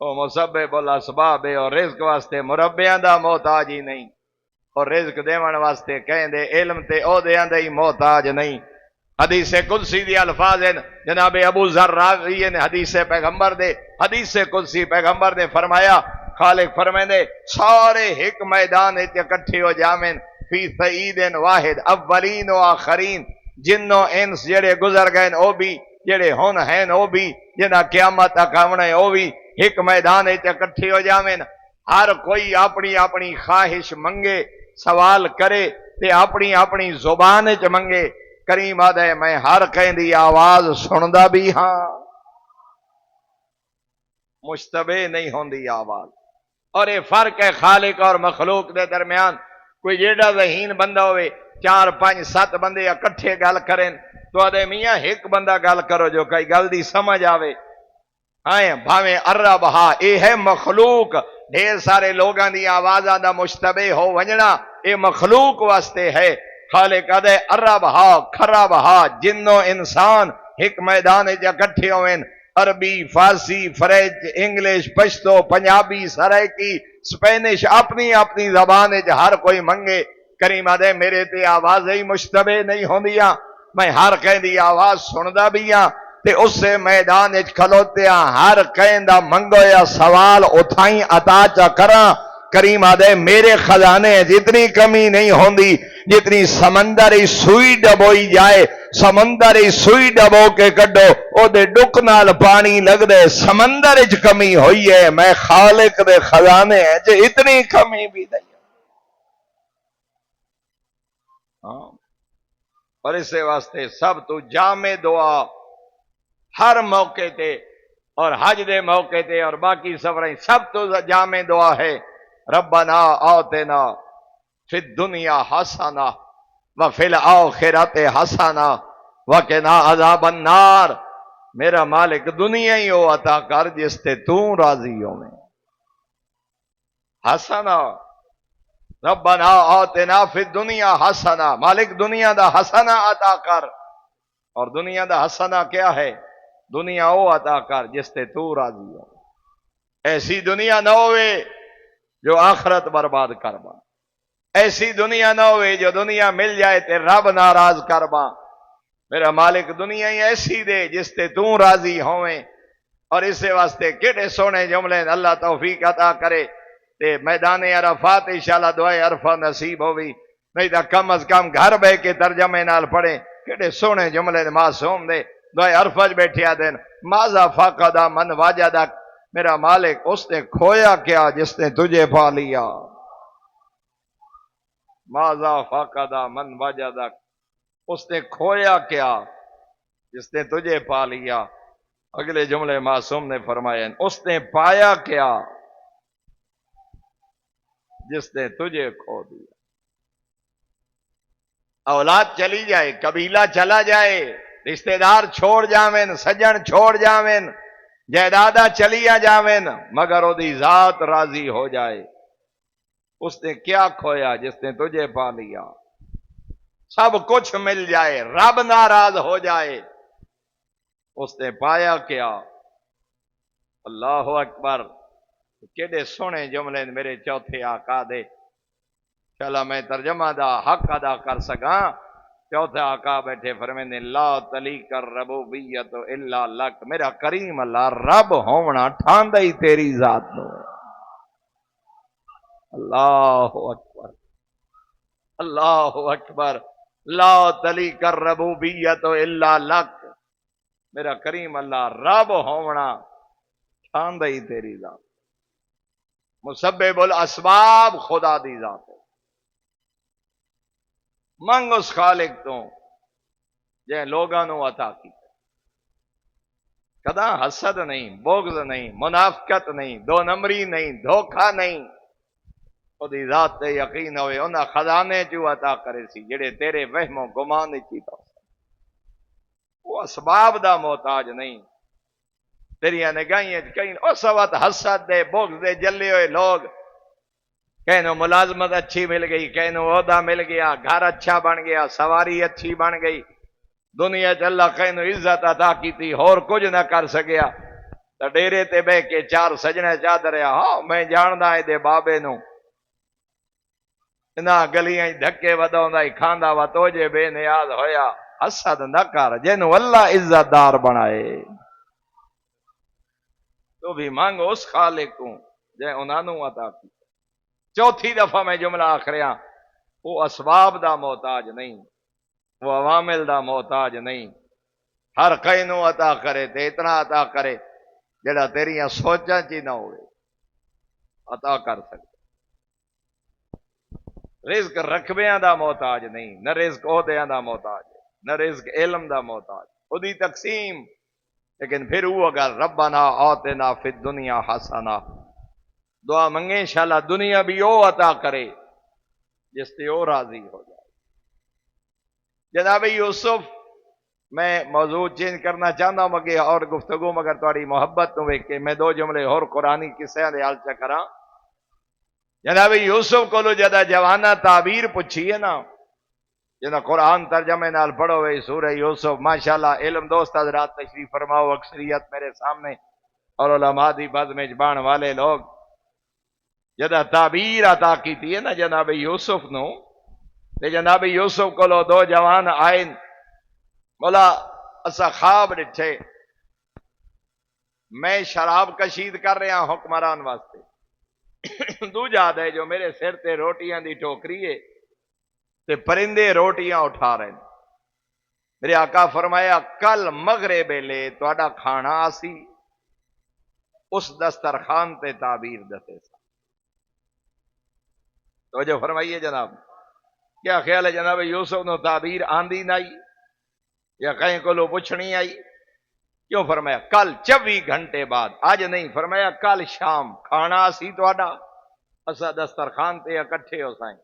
او مسبب الاسباب اور رزق واسطے مربیاں دا محتاج ہی نہیں، اور رزق دیون واسطے کہندے علم تے عہدیاں دا ہی محتاج نہیں۔ حدیث قدسی دی الفاظ ہیں، جناب ابو ذر راوی نے حدیث پیغمبر دے، حدیث قدسی پیغمبر نے فرمایا، خالق فرمیندے سارے ایک میدان تے اکٹھے ہو جاویں، فی سعید واحد، اولین و آخرین، جنوں انس جڑے گزر گئے او بھی، جڑے ہن ہیں او بھی، جنہاں قیامت تک آونا ہے او بھی، ایک میدان تے اکٹھے ہو جاویں، ہر کوئی اپنی اپنی خواہش منگے، سوال کرے تے اپنی اپنی زبان وچ منگے۔ کریم آدھے میں ہر کہندی آواز سندا بھی ہاں، مشتبہ نہیں ہوندی آواز۔ اور یہ فرق ہے خالق اور مخلوق دے درمیان۔ کوئی جیڑا ذہین بندہ ہوئے، 4 5 7 بندے اکٹھے گل کریں تو آدھے میاں ایک بندہ گل کرو جو کئی گل دی سمجھ آوے۔ بھاویں الرب ہا، اے ہے مخلوق، ڈھیر سارے لوگاں دی آوازاں دا مشتبہ ہو ونجنا، اے مخلوق واسطے ہے۔ خالق آدھے الرب ہا، خراب ہا، جنوں انسان ایک میدان جا کٹھے ہوئیں، عربی، فارسی، French, English, Pashto, Punjabi, Saraiki, Spanish, اپنی اپنی زبان ہر کوئی منگے۔ کریم آدھے میرے تے آواز ہی مشتبہ نہیں ہوندیاں، میں ہر کہیں دی آواز سندا بھی ہاں، تے اس سے میدان کھلوتے ہاں، ہر کہیں دا منگو یا سوال اتھائیں عطا چا کراں۔ کریم آدھے میرے خزانے جتنی کمی نہیں ہوندی جتنی سمندری سوئی ڈبوئی جائے، سمندری سوئی ڈبو کے کڈو او دے ڈک نال پانی لگ دے، سمندر اچ کمی ہوئی ہے، میں خالق دے خزانے ہیں جو اتنی کمی بھی نہیں۔ اور اس واسطے سب تو جامع دعا ہر موقع تے، اور حج دے موقع تے اور باقی سفریں سب تو جامع دعا ہے، ربنا آتنا فی الدنیا حسنہ وفی الآخرۃ حسنہ وقنا عذاب النار۔ میرا مالک دنیا ہی ہو عطا کر جس تے تو راضی ہو میں۔ حسنہ، ربنا آتنا فی الدنیا حسنہ، مالک دنیا دا حسنہ عطا کر۔ اور دنیا دا حسنہ کیا ہے؟ دنیا او عطا کر جس تے تو راضی ہو۔ ایسی دنیا نہ ہوئے جو آخرت برباد کربا، ایسی دنیا نہ ہوئے جو دنیا مل جائے تے رب ناراض کربا۔ میرا مالک دنیا ہی ایسی دے جس تے تو راضی ہوئیں۔ اور اس واسطے کیڑے سونے جملے اللہ توفیق عطا کرے تے میدان عرفات انشاءاللہ دعائے عرفہ نصیب ہوئی، نہیں تا کم از کم گھر بے کے ترجمے نال پڑھیں۔ کیڑے سونے جملے معصوم دے دعائے عرفہ بیٹھیا دین، ماذا فقد من وجدک، میرا مالک اس نے کھویا کیا جس نے تجھے پا لیا۔ ماذا فقد من وجدک، اس نے کھویا کیا جس نے تجھے پا لیا۔ اگلے جملے معصوم نے فرمایا اس نے پایا کیا جس نے تجھے کھو دیا۔ اولاد چلی جائے، قبیلہ چلا جائے، رشتہ دار چھوڑ جاویں، سجن چھوڑ جاویں، جائیداداں چلیا جاویں، مگر او دی ذات راضی ہو جائے۔ اس نے کیا کھویا جس نے تجھے پا لیا؟ سب کچھ مل جائے، رب ناراض ہو جائے، اس نے پایا کیا؟ اللہ اکبر۔ کیڑے سونے جملے میرے چوتھے آقا دے، چلا میں ترجمہ دا حق ادا کر سکاں۔ چوتھے آقا بیٹھے فرمیندے لا تلیک الربوبیت الا لک، میرا کریم اللہ رب ہونا ٹھاندا ہی تیری ذات نو ہے۔ اللہ اکبر، اللہ اکبر۔ لا تلیک الربوبیت الا لک، میرا کریم اللہ رب ہونا ٹھاندا ہی تیری ذات۔ مسبب الاسباب خدا دی ذات ہے۔ منگ اس خالق تو جے لوگاں نو عطا کی، کدا حسد نہیں، بغض نہیں، منافقت نہیں، دو نمبری نہیں، دھوکہ نہیں۔ او دی ذات تے یقین ہوئے انہاں خزانے چو عطا کرے سی جڑے تیرے وہم و گمان چی اسباب دا محتاج نہیں. تیریاں نگاہیں کہیں اس وقت حسد دے بغض دے جلے ہوئے لوگ، کہنو ملازمت اچھی مل گئی، کہنو عہدہ مل گیا، گھر اچھا بن گیا، سواری اچھی بن گئی، دنیا اللہ کہنو عزت عطا کی تھی، اور کچھ نہ کر سکیا تو ڈیرے تے بہ کے چار سجنے چادریا ہاں میں جاندا اے دے بابے نو نہ گلیاں دھکے وداوندا ہی کھاندا وا تو جے بے نیاز ہویا. حسد نہ کر جنوں اللہ عزت دار بنائے، تو بھی مانگ اس خالق کو جے انہاں نو عطا کی. چوتھی دفعہ میں جملہ آخریا، وہ اسباب دا محتاج نہیں، وہ عوامل دا محتاج نہیں. ہر کئی نو عطا کرے تے اتنا عطا کرے جڑا تیریاں سوچاں چی نہ ہوئے عطا کر سکے. رزق رقبیاں دا محتاج نہیں، نہ رزق عہدیاں دا محتاج ہے، نہ رزق علم دا محتاج. خودی تقسیم. لیکن پھر وہ اگر ربنا آتنا فی الدنیا حسنہ، دعا منگے انشاءاللہ دنیا بھی او عطا کرے جس سے او راضی ہو جائے. جناب یوسف، میں موضوع چینج کرنا چاہتا ہوں مگر اور گفتگو مگر تھوڑی محبت تو ویک کے میں دو جملے اور قرآنی قصے دے حال چکراں. جناب یوسف کو جدا جوانا تعبیر پوچھی ہے نا، جنا قرآن ترجمے نال پڑھو وے سورہ یوسف. ماشاءاللہ علم دوست حضرات تشریف فرماؤ، اکثریت میرے سامنے اور علماء دی بد میں جبان والے لوگ جدا تعبیر عطا کی تھی ہے نا جناب یوسف نو. تے جناب یوسف کو دو جوان آئے، مولا اسا خواب ڈٹھے میں شراب کشید کر رہا ہوں حکمران واسطے، دوجا دے جو میرے سر تے روٹیاں دی ٹوکری ہے تے پرندے روٹیاں اٹھا رہے ہیں. میرے آقا فرمایا کل مغرب لے تہاڈا کھانا آسی، اس دسترخوان تے تعبیر دتے سا. تو جو فرمائیے جناب، کیا خیال ہے جناب یوسف نو تعبیر آندی نائی یا کہیں کو لو پوچھنی آئی؟ کیوں فرمایا کل 24 گھنٹے بعد، آج نہیں، فرمایا کل شام کھانا سی تہاڈا، اسا دسترخوان تے اکٹھے ہو سائیں،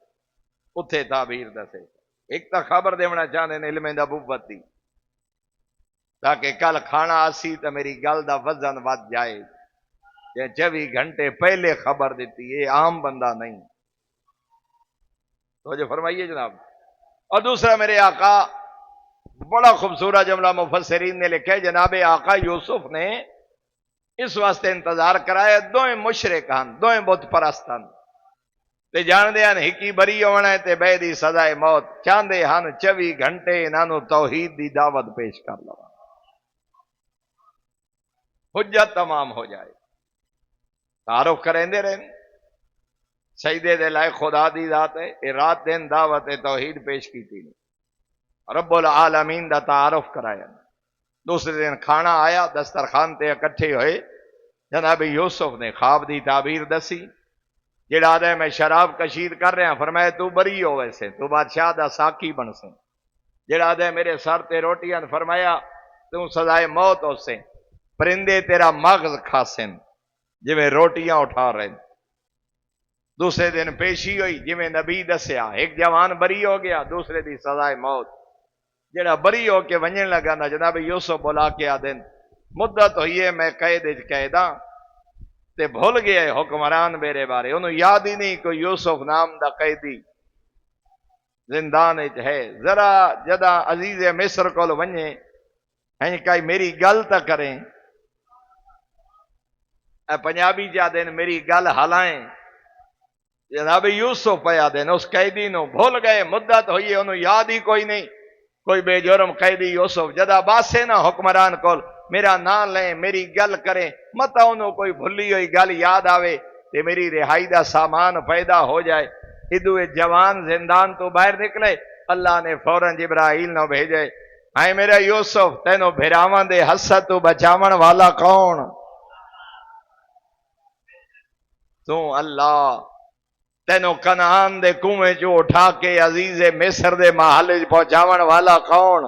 اتھے تعبیر دسے. ایک تا خبر دیونا چاہنے نے علم نبوت دی تاکہ کل کھانا آسی تو میری گل دا وزن ود جائے. یہ 24 گھنٹے پہلے خبر دیتی، یہ عام بندہ نہیں. تو جو فرمائیے جناب. اور دوسرا میرے آقا، بڑا خوبصورت جملہ مفسرین نے لکھا ہے، جناب آقا یوسف نے اس واسطے انتظار کرایا، دوئیں مشرک ہن، دوئیں بت پرستن تے جان دے ہن ہکی بری ہونا ہے تے بے دی سزائے موت، چاندے ہن 24 گھنٹے انہاں توحید دی دعوت پیش کر لوا، حجت تمام ہو جائے. تعارف کریندے رہن سجدے دے لائے خدا دی ذات ہے، اے رات دن دعوت توحید پیش کی تھی، رب العالمین دا تعارف کرایا. دوسرے دن کھانا آیا، دسترخوان تے اکٹھے ہوئے، جناب یوسف نے خواب دی تعبیر دسی. جڑا دے میں شراب کشید کر رہا، فرمایا تو بری ہو ویسے، تو بادشاہ دا ساکی بن سے. جڑا دے میرے سر تے روٹیاں، فرمایا تو سزائے موت ہو سے، پرندے تیرا مغز کھاسن جویں روٹیاں اٹھا رہے. دوسرے دن پیشی ہوئی جویں نبی دسیا، ایک جوان بری ہو گیا، دوسرے دی سزائے موت. جڑا بری ہو کے ونجن لگا نا، جناب یوسف بلا کے آدن مدت ہوئی ہے میں قید قیداں تے بھول گیا ہے حکمران میرے بارے، انہوں یاد ہی نہیں کوئی یوسف نام دا قیدی زندان ہے. ذرا جدا عزیز مصر کول ونجے ہیں کئی میری گل تا کریں، اے پنجابی جا دن میری گل ہلائیں. جناب یوسف پیا دن اس قیدی نو بھول گئے، مدت ہوئی ہے انہوں یاد ہی کوئی نہیں کوئی بے جرم قیدی یوسف. جدا باسے نا حکمران کول میرا نام لیں، میری گل کریں، متا انہوں کوئی بھلی ہوئی گل یاد آوے تے میری رہائی دا سامان پیدا ہو جائے. ادو جوان زندان تو باہر نکلے، اللہ نے فوراً جبرائیل نو بھیجے، اے میرا یوسف تینو بھراواں دے حسد تو بچاون والا کون؟ تو اللہ. تینو کنعان دے کنویں جو اٹھا کے عزیز مصر دے محل پہنچاون والا کون؟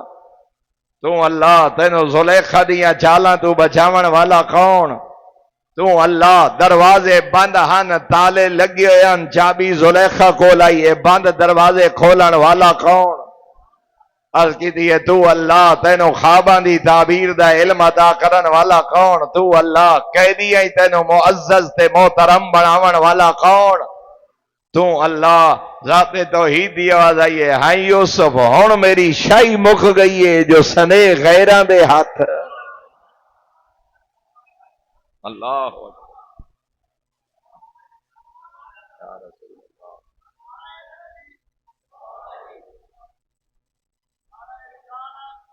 تو اللہ. تینو زلیخا دیاں چالاں تو بچاون والا کون؟ تو اللہ. دروازے بند ہن، تالے لگے ہوئے ہن، چابی زلیخا کول آئی ہے، بند دروازے کھولن والا کون؟ عرض کی ہے تو اللہ تینوں خواباں دی تعبیر دا علم عطا کرن والا کون؟ تو اللہ قیدی ہے تینوں معزز تے محترم بناون والا کون؟ تو اللہ ذات توحید دی آواز آئی ہے ہاں یوسف ہن میری شاہی مک گئی ہے جو سنے غیراں دے ہاتھ. اللہ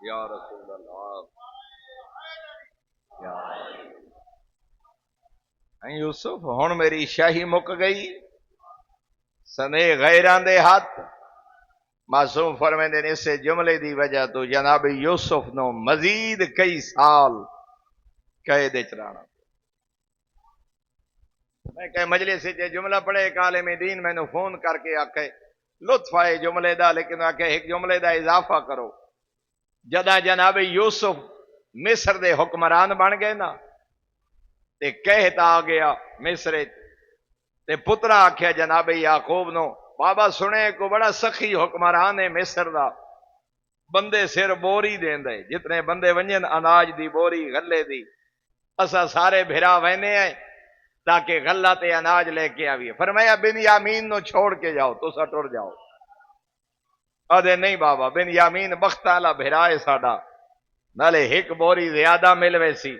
یا رسول اللہ یا یوسف ہن میری شاہی مک گئی سنے غیراں دے ہاتھ. معصوم فرمیندے نے اس جملے دی وجہ تو جناب یوسف نو مزید کئی سال قید وچ رہنا. میں کہ مجلس سے جملہ پڑھے ایک عالم دین میں نے فون کر کے آکھے لطف آئے جملے دا لیکن آکھے ایک جملے دا اضافہ کرو. جدا جناب یوسف مصر دے حکمران بن گئے نا تے کہتا آ گیا مصر تے پترا آکھیا جناب یعقوب نو بابا سنے کو بڑا سخی حکمران ہے مصر دا بندے سر بوری دین دے جتنے بندے ونجن اناج دی بوری غلے دی اسا سارے بھرا وینے ہیں تاکہ غلہ تے اناج لے کے آویے. فرمایا بنیامین نو چھوڑ کے جاؤ تو سا ٹر جاؤ. آدھے نہیں بابا بنیامین بخت والا بھرائے ساڈا نالے ایک بوری زیادہ ملوے سی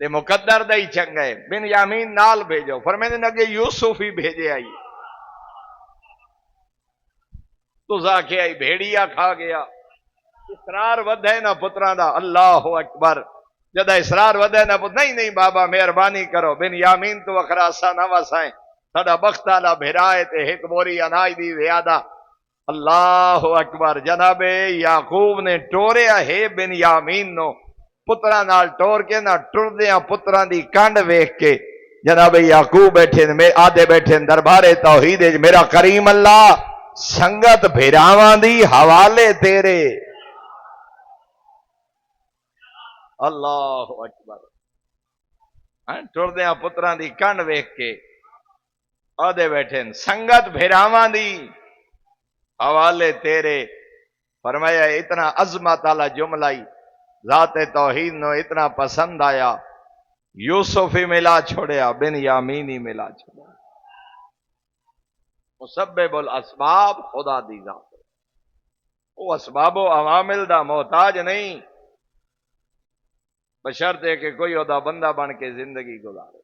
تے مقدر دا ہی چنگا ہے بنیامین نال بھیجو. فرمایا نگے یوسف ہی بھیجے آئی تو کے آئی بھیڑیا کھا گیا. اسرار ودے نا پتران دا اللہ اکبر جدا اسرار ودے نا نہیں بابا مہربانی کرو بنیامین تو وخراسا نہ وسائیں ساڈا بخت والا بھرائے تے ایک بوری اناج دی زیادہ. اللہ اکبر جناب یعقوب نے ٹوریا ہے بنیامین نو پترا نال ٹور کے نہ ٹردیاں پتران دی کنڈ ویکھ کے جناب یعقوب بیٹھے آدھے بیٹھے دربارے توحید میرا کریم اللہ سنگت بھیراواں دی حوالے تیرے. اللہ اکبر ٹردیاں پتران دی کنڈ ویکھ کے آدھے بیٹھے سنگت بھیراواں دی حوالے تیرے. فرمایا اتنا عظمت والا جملہ ہی ذات توحید نو اتنا پسند آیا یوسف ہی ملا چھوڑیا بنیامین ہی ملا چھوڑیا. مسبب الاسباب خدا دی ذات وہ اسباب و عوامل دا محتاج نہیں بشرطے کہ کوئی عہدہ بندہ بن کے زندگی گزارے.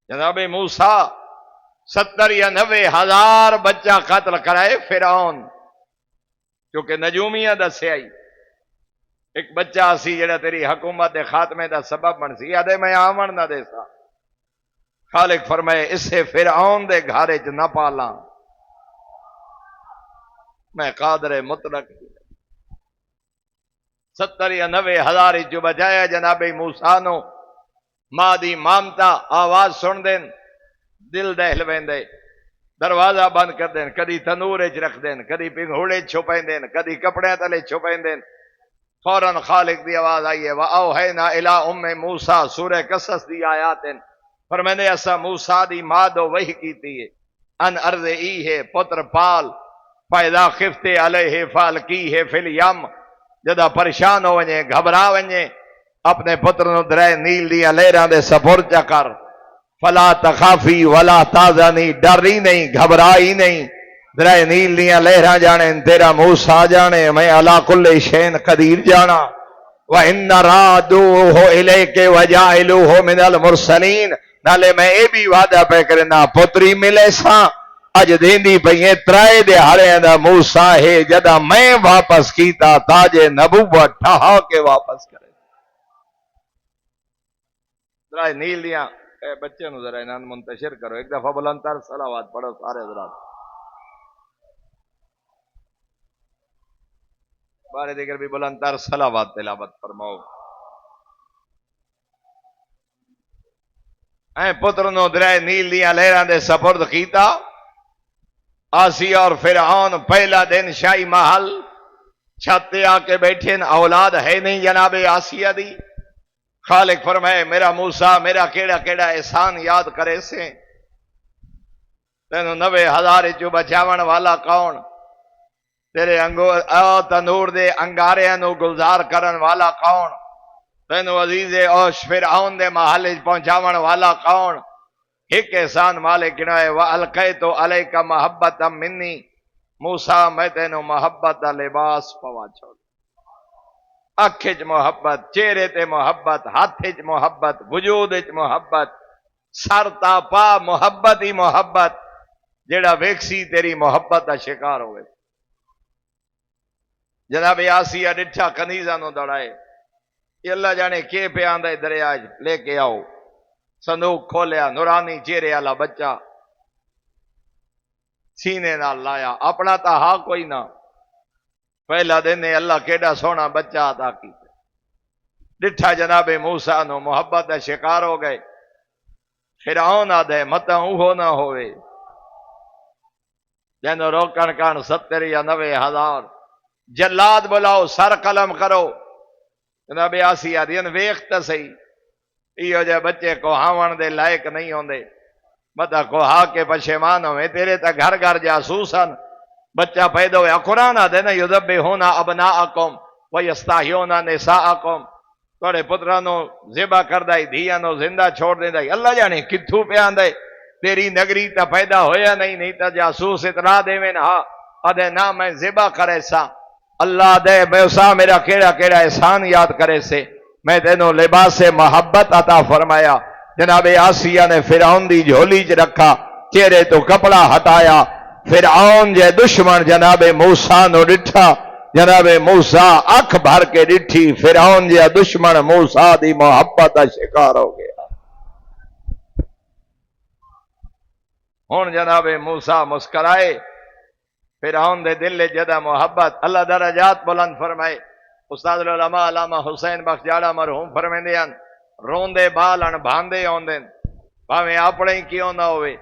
جناب موسیٰ 70 یا 90 ہزار بچہ قتل کرائے فرعون کیونکہ نجومیاں دسیا ہی ایک بچہ سی جڑا تیری حکومت دے خاتمے دا سبب بن سی آدھے میں آمن نہ دے سا. خالق فرمائے اسے فرعون دے گھارے چ نہ پالاں میں قادر مطلق 70 یا 90 ہزار جو بچایا جناب موسیٰ نو ماں دی مامتا آواز سن دین دل دہل ویندے دروازہ بند کر دین کدی تنور وچ رکھ دین کدی پنگھوڑے چھپائیں دین کدی کپڑے تلے چھپائیں دین. فوراً خالق دی آواز آئی ہے وَأَوْحَيْنَا إِلَىٰ أُمِّ مُوسَىٰ سورہ قصص دی آیات پر میں نے ایسا موسیٰ دی ماں دو وحی کیتی ہے ان ارضعی ہے پتر پال فَإِذَا خِفْتِ عَلَيْهِ فَأَلْقِيهِ فِي الْيَمِّ جدا پریشان ہو ونجے گھبرا ونجے اپنے پتر نو درائے نیل دیاں لہراں دے سپرد چا کر فلا تخافی ولا تحزنی ڈری نہیں گھبرائی نہیں درائے نیل دیاں لہراں جانے تیرا موسیٰ جانے میں علا کل شین قدیر جانا وَإِنَّ رَادُوهُ إِلَيْكَ وَجَاعِلُوهُ مِنَ الْمُرْسَلِينَ نالے میں اے بھی وعدہ پہ کرنا پتری ملے سا اج دیندی پئیے ترائے دے ہارے دا موسیٰ ہے جدا میں واپس کیتا تاج نبوت ٹھہا کے واپس کرے. درائے نیل دیاں اے بچے نو ذرا انہاں منتشر کرو ایک دفعہ بلندتر صلوات پڑھو سارے حضرات بارے دیگر بھی بلندتر صلوات تلاوت فرماؤ. اے پتر نو درائے نیل دیاں لہراں دے سپرد کیتا آسیہ اور فرعون پہلا دن شاہی محل چھتے آ کے بیٹھے اولاد ہے نہیں جناب آسیہ دی. خالق فرمائے میرا موسیٰ میرا کیڑا کیڑا احسان یاد کرے سے تینوں 90 ہزار چو بچاون والا کون تیرے تنور دے انگاریاں نو گلزار کرن والا کون؟ تینو عزیز اوش فرعون دے محل پہنچاون والا کون؟ ایک احسان مالک گنائے وَأَلْقَيْتُ عَلَيْكَ مَحَبَّةً مِّنِّي موسیٰ میں تینو محبت دا لباس پوا چھوڑ، اکھ وچ محبت، چہرے تے محبت، ہاتھ وچ محبت، وجود وچ محبت، سر تا پا محبت ہی محبت، جیڑا ویکسی تیری محبت دا شکار ہوئے۔ جناب آسیہ ڈٹھا کنیزاں نو دوڑائے، یہ اللہ جانے کے پہ آندے دریا لے کے آؤ، صندوق کھولیا، نورانی چہرے والا بچہ سینے نال لایا، اپنا تا ہا کوئی نہ، پہلا دن اللہ کیڈا سونا بچہ عطا کی، ڈٹھا جناب موسیٰ نو محبت دا شکار ہو گئے۔ فرعون آدھے متاں اوہو نہ ہوئے جنو روکن کان 70 یا 90,000 جلاد بلاؤ، سر قلم کرو۔ جناب آسیہ دین ویخت سہی، ایو جے بچے کو ہاون دے لائق نہیں ہوندے، متا کو ہا کے پشیمان ہوئے، تیرے تا گھر گھر جاسوسن، بچہ پیدا ہویا۔ قرآن آدھے نا یذبحون ابناءکم ویستحیون نساءکم، توڑے پترانو ذبح کر دائی، دھیانو زندہ چھوڑ دے دائی، اللہ جانے کتھو پہ آندے، تیری نگری تا پیدا ہویا نہیں تا جاسوس اطلاع دے میں نہا، آدھے نا میں ذبح کرے سا، اللہ دے موسیٰ میرا کیڑا کیڑا احسان یاد کرے سے، میں تینوں لباس محبت عطا فرمایا۔ جناب آسیہ نے فرعون دی جھولی چ رکھا، چہرے تو کپڑا ہٹایا، فرعون جے دشمن جناب موسیٰ نو ڈٹھا، جناب موسیٰ اکھ بھر کے ڈٹھی، فرعون جے دشمن موسیٰ دی محبت دا شکار ہو گیا۔ ہن جناب موسیٰ مسکرائے، فرعون دے دل جدا محبت، اللہ درجات بلند فرمائے۔ استاد العلماء علامہ حسین بخش جاڑا مرحوم فرمیندے ہیں، روندے بالن بھاندے ہوندے، بھاویں اپنے ہی کیوں نہ ہوئے،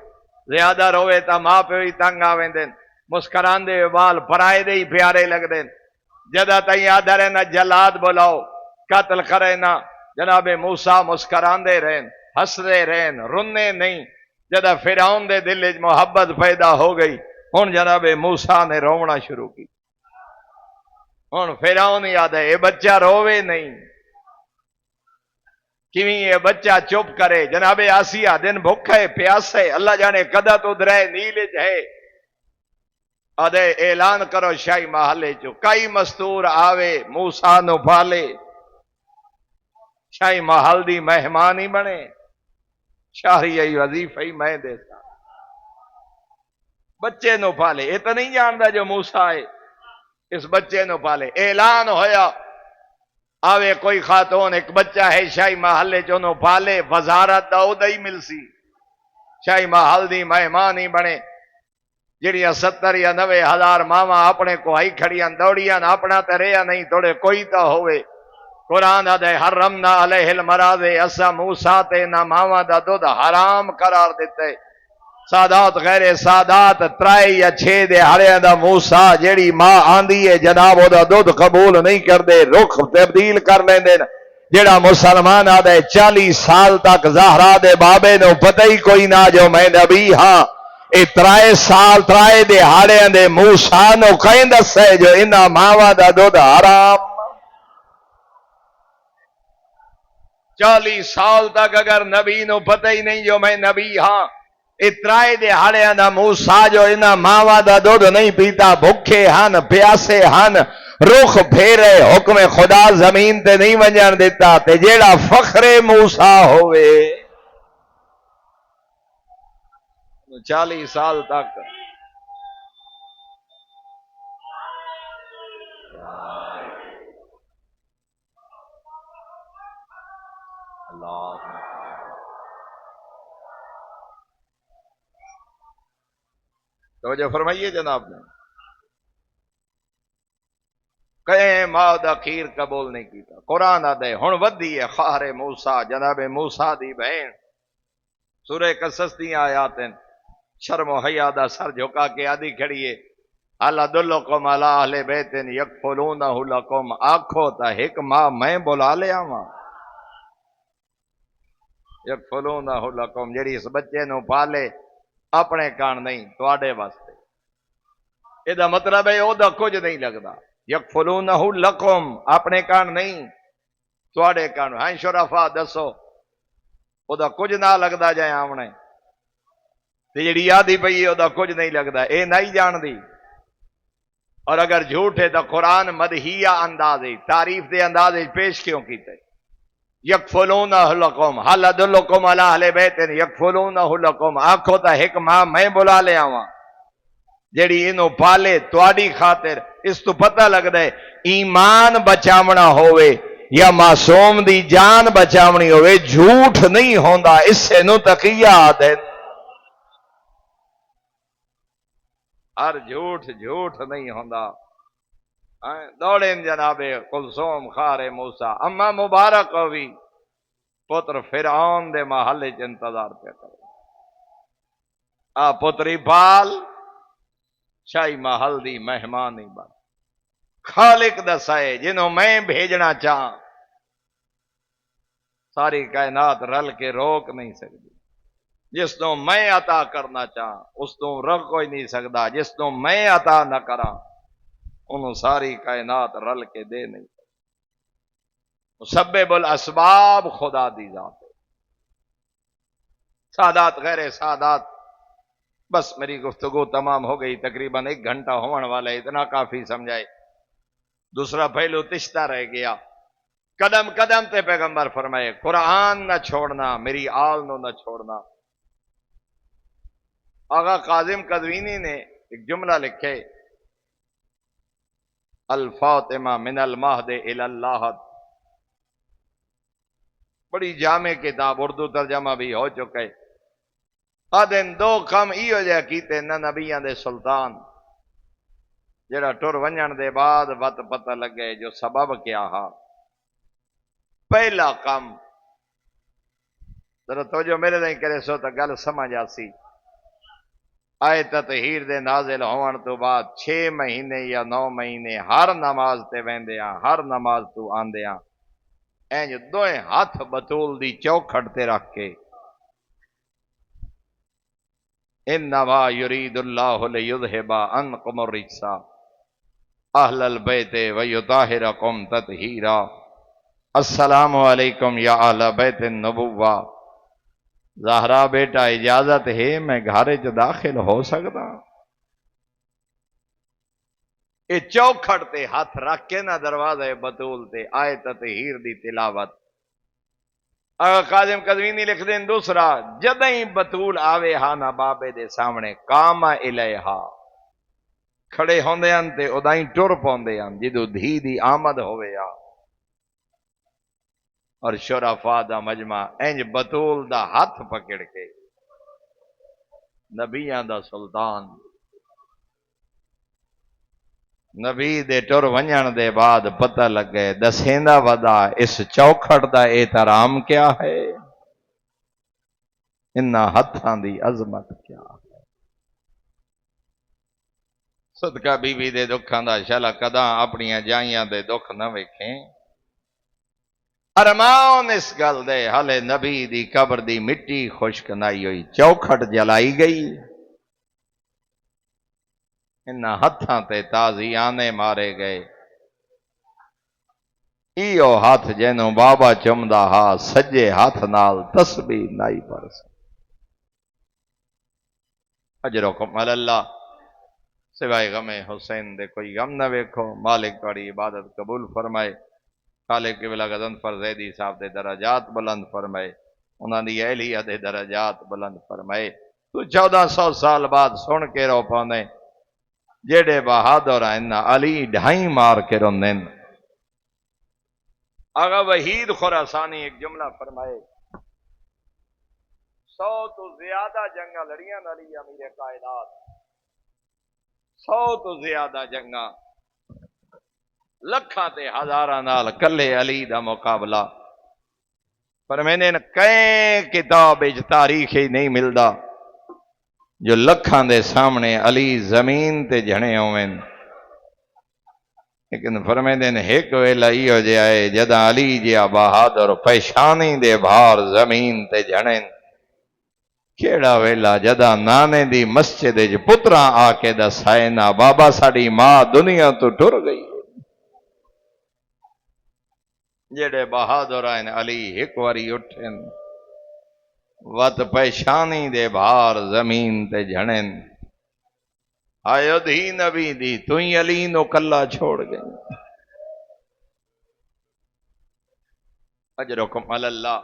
زیادہ روے تا ماں پیو ہی تنگ آویندے، مسکراندے بال پرائے دے ہی پیارے لگدے، جدا تائیں آدھر نہ جلاد بلاؤ، قتل کرے نہ، جناب موسیٰ مسکراندے رہن، ہسدے رہن، رننے نہیں۔ جدا فرعون دے دل وچ محبت پیدا ہو گئی، ہن جناب موسیٰ نے رونا شروع کی۔ ہن فرعون یاد ہے یہ بچہ روے نہیں، کیویں یہ بچہ چپ کرے؟ جناب آسیہ دن بھوکے پیاسے، اللہ جانے کدا تو درے نیل وچ ہے، آدھے اعلان کرو شاہی محلے چو کئی مستور آوے موسیٰ نو پالے، شاہی محل دی مہمان ہی بنے، شاہی ای وظیفہ ہی میں دیتا، بچے نو پالے، یہ تو نہیں جاندا جو موسیٰ ہے، اس بچے نو پالے۔ اعلان ہویا آوے کوئی خاتون ایک بچہ ہے شاہی محلے جو نو پالے، وزارت دا اودہ ہی ملسی، شاہی محل دی مہمان ہی بنے، جڑیاں 70 یا 90,000 ماما اپنے کو آئی کھڑیاں دوڑیاں، اپنا تے رہیا نہیں، توڑے کوئی تا ہوئے۔ قرآن آدھے حرمنا علیہ المراضع، اسا موسیٰ تے نہ ماما دا دودھ حرام قرار دیتے۔ سادات غیر سادات 3 یا 6 دہاڑیاں دا موسیٰ جیڑی ماں آندی ہے جناب او دا دودھ قبول نہیں کر دے، رخ تبدیل کر لیں دے۔ جیڑا مسلمان آدھے 40 سال تک زہرا دے بابے نو پتہ ہی کوئی نہ جو میں نبی ہاں، اے 3 سال 3 دہاڑیاں دے موسیٰ نو کہیں دسے جو انہاں ماواں دا دودھ حرام۔ 40 سال تک اگر نبی نو پتہ ہی نہیں جو میں نبی ہاں، اترائے دہاڑیاں دا موسیٰ جو انہاں ماواں دا دودھ نہیں پیتا، بھوکے ہن پیاسے ہن، رخ پھیرے، حکم خدا زمین تے نہیں ونجن دیتا، تے جیڑا فخر موسیٰ ہوئے 40 سال تک اللہ تو جو فرمائیے جناب نے کہیں ماؤد اخیر قبول نہیں کیتا۔ قرآن آدھے ہن ودی ہے خواہر موسیٰ، جناب موسیٰ دی بہن، سورہ قصص دی آیات ہیں، شرم و حیا دا سر جھکا کے آدھی کھڑیے، اللہ دلکم علی اہل بیت یکفلونہ لکم، آکھو تا ایک ماں میں بلا لیا ماں، یکفلونہ لکم، جڑی اس بچے نو پالے اپنے کان نہیں تواڈے واسطے۔ یہ مطلب ہے وہ کچھ نہیں لگتا. یکفلونہ لکم اپنے کان نہیں تواڈے کان. ہاں شرفا دسو وہ کچھ نہ لگتا جائے آمنے تے جڑی آدھی پئی ہے وہ کچھ نہیں لگتا اے نہیں جان دی. اور اگر جھوٹ ہے تو قرآن مدحیہ انداز تعریف دے انداز پیش کیوں کیتے؟ یکفلونہ لکم حل ادلکم علی اہل بیت یکفلونہ لکم. آکھو تا ایک ماں میں بلا لے آواں جیڑی انہوں پالے تواڈی خاطر. اس تو پتہ لگدا ہے ایمان بچاونا ہوئے یا معصوم دی جان بچاونی ہوئے جھوٹ نہیں ہوندا. اس سے نو تقیہ آدھے ہر جھوٹ نہیں ہوندا. دوڑیں جناب کلثوم خار موسیٰ اما مبارک ہوئی پتر فرعون دے محل چ انتظار پہ کرے. پتری پال شاہی محل دی مہمانی بن. خالق دسائے جنہوں میں بھیجنا چاہاں ساری کائنات رل کے روک نہیں سکتی. جس تو میں عطا کرنا چاہاں اس تو رک کوئی نہیں سکتا. جس تو میں عطا نہ کراں انہوں ساری کائنات رل کے دے نہیں. مسبب الاسباب خدا دی ذات ہے. سادات غیر سادات. بس میری گفتگو تمام ہو گئی. تقریباً 1 گھنٹہ ہونے والا ہے. اتنا کافی سمجھائے. دوسرا پہلو تشتہ رہ گیا. قدم قدم تے پیغمبر فرمائے قرآن نہ چھوڑنا میری آل نو نہ چھوڑنا. آغا کاظم قزوینی نے ایک جملہ لکھے الفاطمہ من المہد الی اللہ. بڑی جامع کتاب اردو ترجمہ بھی ہو چکے. آدھن 2 کم ایو جہ کیتے نہ نبیان دے سلطان جڑا ٹر ونجن دے بعد وقت پتہ لگے جو سبب کیا ہا. پہلا کام ذرا توجہ میرے نہیں کرے سو تو گل سمجھ آسی. آئے تطہیر دے نازل ہون تو بعد 6 مہینے یا 9 مہینے ہر نماز تے ویندیاں ہر نماز تو آندیاں اینج 2 ہاتھ بطول دی چوکھٹ تے رکھ کے انما یرید اللہ لیذھب عنکم الرجس اہل البیت ویطہرکم تطہیرا. السلام علیکم یا اہل بیت النبوہ. زہرا بیٹا اجازت ہے میں گھر چ داخل ہو سکتا؟ اے چوکھٹ تے ہاتھ رکھ کے نہ دروازے بطول تے آئے تطہیر دی تلاوت. کاظم قزوینی لکھ دیں دوسرا جدیں بطول آوے ہاں نہ بابے دے سامنے کام الیہا کھڑے ہوندے ہن تے ادائیں ٹر پوندے ہن جدو دھی دی آمد ہوئے ہاں. اور شرفا دا مجمع انج بطول دا ہاتھ پکڑ کے نبیاں دا سلطان نبی دے ٹر ونجن دے بعد پتہ لگے دسیندا ودا اس چوکھٹ دا احترام کیا ہے انہاں ہتھاں دی عظمت کیا ہے. صدقہ بی بی دے دکھاں دا شالا کداں اپنیاں جائیاں دے دکھ نہ ویکھیں. ارمان اس گل دے ہلے نبی دی قبر دی مٹی خشک نائی ہوئی چوکھٹ جلائی گئی. انہاں ہتھاں تے تازیانے مارے گئے. ایو ہاتھ جنوں بابا چمدا ہا سجے ہاتھ نال تسبیح نائی پرس. اجرکم اللہ سوائے غم حسین دے کوئی غم نہ ویکھو. مالک تہاڈی عبادت قبول فرمائے. خالق قبلہ غضنفر زیدی صاحب دے درجات بلند فرمائے. انہاں دی اہلیہ دے درجات بلند فرمائے. تو 1400 سال بعد سن کے رو پانے جیڑے بہادر ہیں علی ڈھائی مار کے روندن. آغا وحید خراسانی ایک جملہ فرمائے 100 تو زیادہ جنگاں لڑیاں علی امیر کائنات 100 تو زیادہ جنگاں لکھاں تے ہزاراں نال کلے علی دا مقابلہ. پر میں نے کئی کتاب تاریخ ہی نہیں ملدا جو لکھاں دے سامنے علی زمین تے جھنے ہوئیں. لیکن فرمیندے نے ایک ویلا ایو جے آئے جدا علی جیا بہادر پیشانی دے بھار زمین تے جھنیں کیڑا ویلا جدا نانے دی مسجد وچ پتراں آ کے دسائے نا بابا ساڈی ماں دنیا تو ٹر گئی. جڑے بہادر آئن علی ایک واری اٹھن وت پیشانی دے بھار زمین تے جھڑن. آیو دھی نبی دی تُویں علی نو کلا چھوڑ گئی. اجرکم علی اللہ.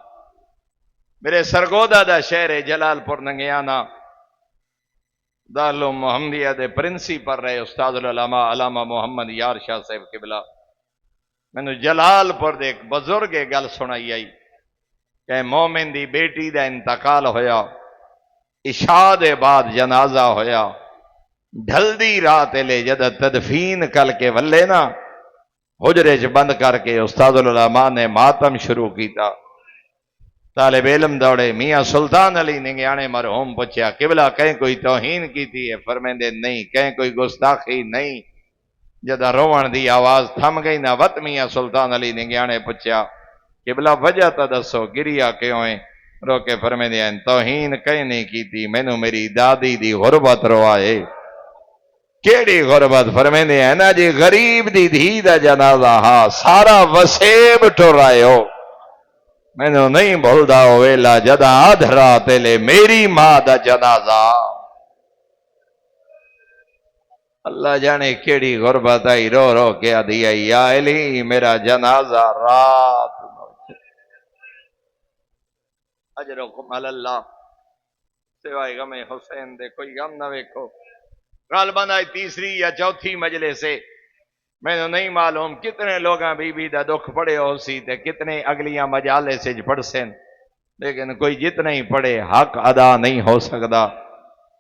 میرے سرگودا دا شہر جلال پور ننگیانا دارالعلوم محمدیہ دے پرنسپل رہے استاد العلماء علامہ محمد یار شاہ صاحب قبلہ مینو جلال پور دے ایک بزرگ گل سنائی آئی کہ مومن دی بیٹی دا انتقال ہویا. عشاء دے بعد جنازہ ہویا. ڈھلدی رات لے جد تدفین کل کے ولے نا حجرے چ بند کر کے استاد العلماء نے ماتم شروع کیتا. طالب علم دوڑے میاں سلطان علی ننگیانے مرحوم پوچھا قبلہ کہیں کوئی توہین کیتی ہے؟ فرمیندے نہیں. کہیں کوئی گستاخی نہیں. جدا روان دی آواز تھم گئی نا وت میاں سلطان علی ننگیانے پوچھا قبلہ وجہ تا دسو گریا کیوں ہے؟ رو کے فرمیندے ہیں توہین کہیں نہیں کیتی مینوں میری دادی دی غربت روائے. کیڑی غربت؟ فرمیندے ہیں نا جی غریب دی دھی دا جنازہ ہا سارا وسیب ٹرائے ہو. مینوں نہیں بھولدا او ویلا جدا ادھرا تیلے میری ماں دا جنازہ. اللہ جانے کیڑی غربت آئی رو رو کے آدھی آئی یا علی میرا جنازہ رات. اجرکم علی اللہ. سوائے غم حسین دے کوئی غم نہ ویکھو. غالباً آئی تیسری یا چوتھی مجلس سے میں نے نہیں معلوم کتنے لوگاں بی بی دا دکھ پڑے ہو سی تے کتنے اگلیاں مجالے سے پڑھ سین لیکن کوئی جتنا ہی پڑھے حق ادا نہیں ہو سکتا.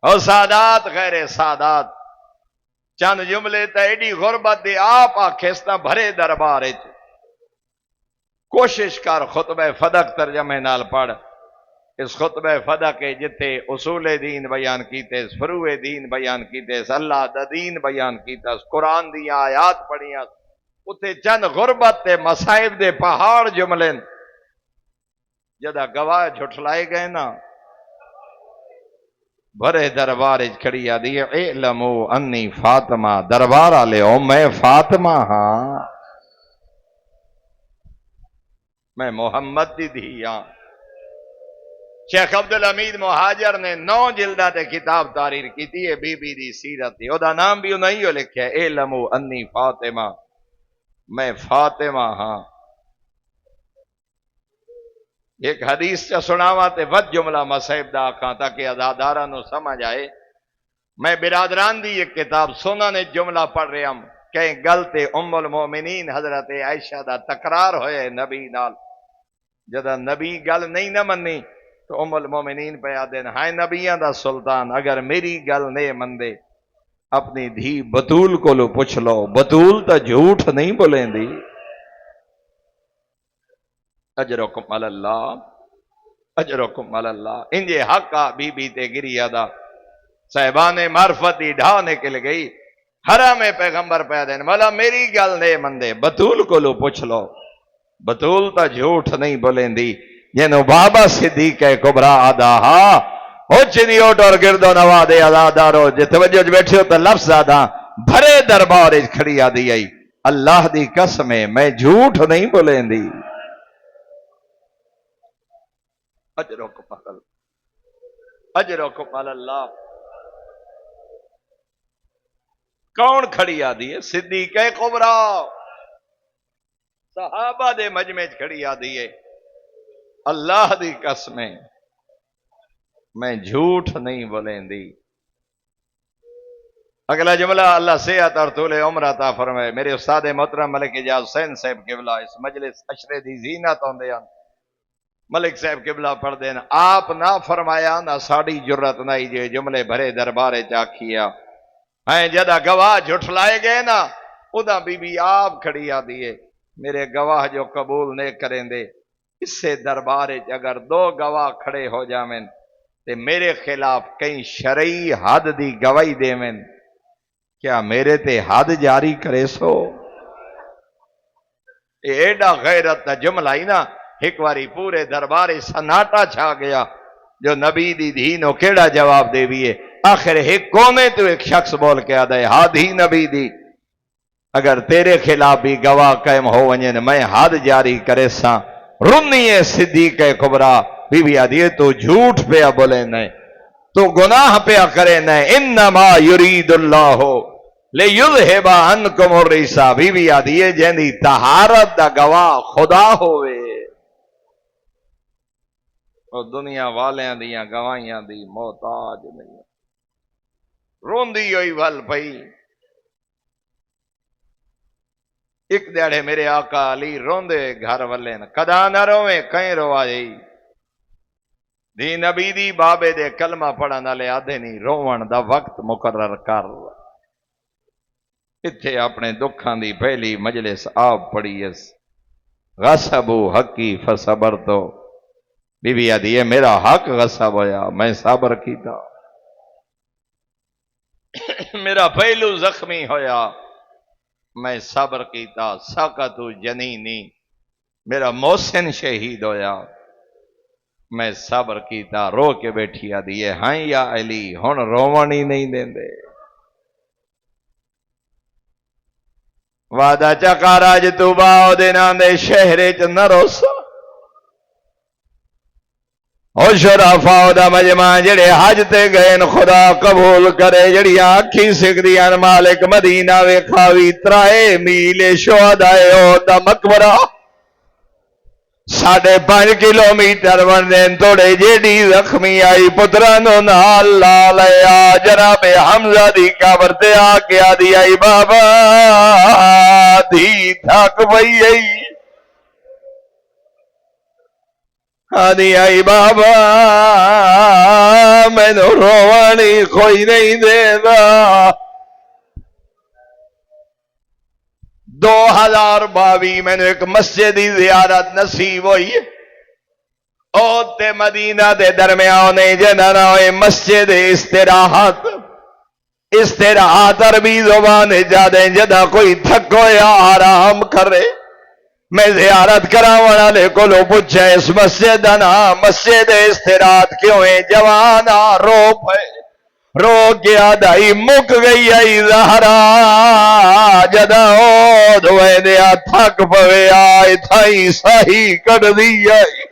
او سادات غیر سادات چند جملے تے ایڈی غربت دے آپ آکھستا بھرے دربار وچ کوشش کر خطبہ فدق ترجمے نال پڑھ. اس خطبہ فدق کے جتے اصول دین بیان کیتے فروع دین بیان کیتے اللہ دا دین بیان کیتا قرآن دی آیات پڑھیاں اتے چند غربت تے مصائب دے پہاڑ جملے جدا گواہ جھٹلائے گئے نا بھرے دربار کھڑی آدھی اعلمو انی فاطمہ. دربار آلے ہو میں فاطمہ ہاں میں محمد دی دھی ہاں. شیخ عبدالحمید مہاجر نے 9 جلدہ تے کتاب تحریر کی ہے بی بی دی سیرت دی. او دا نام بھی انہیں ہی لکھا ہے اعلمو انی فاطمہ میں فاطمہ ہاں. ایک حدیث چا سناوا تے ود جملہ مصائب دا آکھاں تاکہ ازادارہ نو سمجھ آئے. میں برادران دی ایک کتاب سنن جملہ پڑھ رہا ہوں کہ گل تے ام المومنین حضرت عائشہ دا تکرار ہوئے نبی نال. جدا نبی گل نہیں نہ منی تو ام المومنین پہ آدین ہائے نبیان دا سلطان اگر میری گل نہیں مندے اپنی دھی بطول کو لو پوچھ لو. بطول تا جھوٹ نہیں بولیں دی. اجرکم علی اللہ اجرکم علی اللہ. انجے حقا بی بی تے گریا دا صاحبان معرفت دی ڈھا نکل گئی. حرام پیغمبر پہ دین مولا میری گل نہیں مندے بطول کو لو پوچھ لو. بطول تا جھوٹ نہیں بولیں دی. جنو بابا صدیق کبرا آدھا ہاں ہو چنی اوٹ اور گردو نوا دے آزادارو جے توجہ بیٹھے ہو تو لفظ آدھا بھرے دربار کھڑی آدھی آئی اللہ دی قسم میں جھوٹ نہیں بولیں دی. اجرکم علی اللہ. کون کھڑی آدھی ہے؟ صدیق کبرا صحابہ دے مجمع کھڑی آدھی ہے اللہ دی قسم میں جھوٹ نہیں بولیں دی. اگلا جملہ اللہ صحت اور طول عمر عطا فرمائے. میرے استاد محترم ملک اجاز حسین صاحب قبلہ اس مجلس اشرے دی زینت ہوندے ہیں ملک صاحب قبلہ پڑھ دینا آپ نہ فرمایا نہ ساڑی جرت نہیں جو جملے بھرے دربارے چاکھیا ہیں جدا گواہ جھٹلائے گئے نا ادا بی بی آپ کھڑی آدھی ہے میرے گواہ جو قبول نہیں کریں دے اس سے دربارے اگر 2 گواہ کھڑے ہو جامیں تے میرے خلاف کئی شرعی حد دی گواہی دیویں کیا میرے تے حد جاری کرے سو. ایڈا غیرت دا جملہ ہی نا ایک واری پورے دربارے سناٹا چھا گیا. جو نبی دی دھی نو کیڑا جواب دے بھی ہے؟ آخر ایک کونے تو ایک شخص بول کے آدھا ہے ہاں دھی نبی دی اگر تیرے خلاف بھی گواہ قائم ہو ونجن میں حد جاری کرے ساں رنی ہے صدیق کبرا بی بی آدھی تو جھوٹ پیا بولے نہیں تو گناہ پیا کرے نہیں انما یرید اللہ لیذھب عنکم الرجس بی بی آدھی جیندی طہارت دا گواہ خدا ہوئے اور دنیا والیاں دیاں گواہیاں دی محتاج نہیں روندی ہوئی ول پئی ایک دیڑے میرے آقا علی روندے گھر والے کدا نہ رویں کہیں روا جئی دی نبی دی بابے دے کلمہ پڑھن والے آدھے نہیں روون دا وقت مقرر کر اتھے اپنے دکھاں دی پہلی مجلس آپ پڑھی اس غصبو حقی فصبرتو بی بی آدھی ہے میرا حق غصب ہویا میں صبر کیتا میرا پہلو زخمی ہویا میں صبر کیتا ساقتو جنینی میرا محسن شہید ہویا میں صبر کیتا رو کے بیٹھی آدھی ہے ہاں یا علی ہن روون ہی نہیں دیں دے وعدہ چکارا جتو باؤ دینا دے شہرے چ نہ روسا او شرافاؤ دا مجمع جڑے حج تے گئے خدا قبول کرے جڑی آنکھی سکدیاں مالک مدینہ ویکھاوی 3 میل شہدائے دا مقبرہ 5.5 کلومیٹر ونن توڑے جیڑی زخمی آئی پترانو نال لال آیا جناب حمزہ دی قبر تے آ کے آدھی آئی بابا دی تھک پئی آئی آدھی آئی بابا میں نو روانی کوئی نہیں دے دا 2022 میں نے ایک مسجد دی زیارت نصیب ہوئی او تے مدینہ دے درمیان جنہاں ہوئے مسجد استراحت عربی زبان جادے جدہ کوئی تھکو یا آرام کرے میں زیارت کراون والے کو لو پوچھے اس مسجد دا نام مسجد استراحت کیوں ہے جوانا رو پے رو گیا دائی مک گئی آئی زہرا جدا او دوئے دیا تھک پوے آئی تھائی ساہی کر دی آئی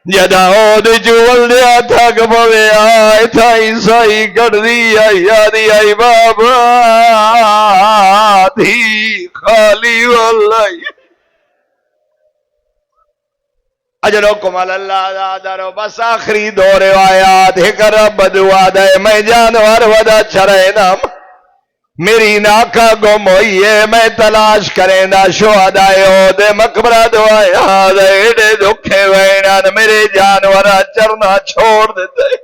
جدا او دو چول دیا تھک پوے آئی تھائی ساہی کر دی آئی آدھی آئی بابا دھی خالی واللہ اجرکم اللہ دارو بس آخری دو روایات ایک رب دعا دے میں جانور ودا چرے نام میری ناکا گم ہوئی ہے میں تلاش کریں دا شہدائے ہو دے مقبرہ دعایا دے ایڈے دکھے وینان میرے جانورہ چرنا چھوڑ دیتے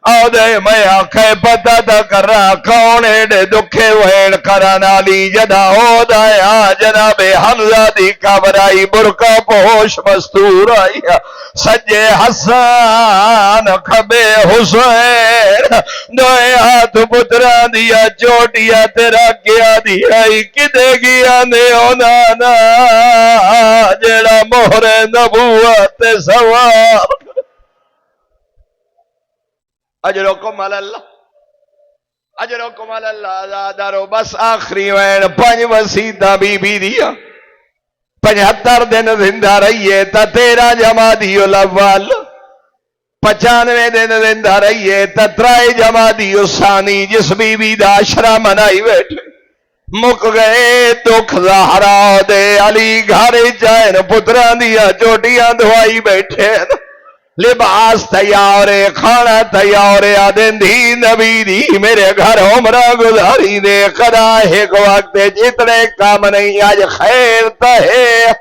آو دے میں آنکھیں پتہ تا کر رہا کون ایڈے دکھے وین کرانا لی جدا ہو دایا جناب حمزہ دی قبرائی برکا پوش مستور آئی سجے حسان کھبے حسین دوئے ہاتھ پتران دیا چوٹیا تیرا کیا دیا کدے گیا نے اونانا جڑا مہر نبوت سوار اجرکم اللہ دارو بس آخری وین 5 وسیطہ بی بی دیا 75 دن زندہ رہیے تا 13 جمادی الاول 95 دن زندہ رہیے تا 3 جمادی الثانی جس بی بی دا عشرہ منائی بیٹھے مک گئے دکھ زہرا دے علی گھر جائن پتران دیا چوٹیاں دھوائی بیٹھے لباس تیار کھانا تیار آدن دی نبی دی میرے گھر عمرہ گزاری دے خدا ایک وقت جتنے کام نہیں آج خیر تہے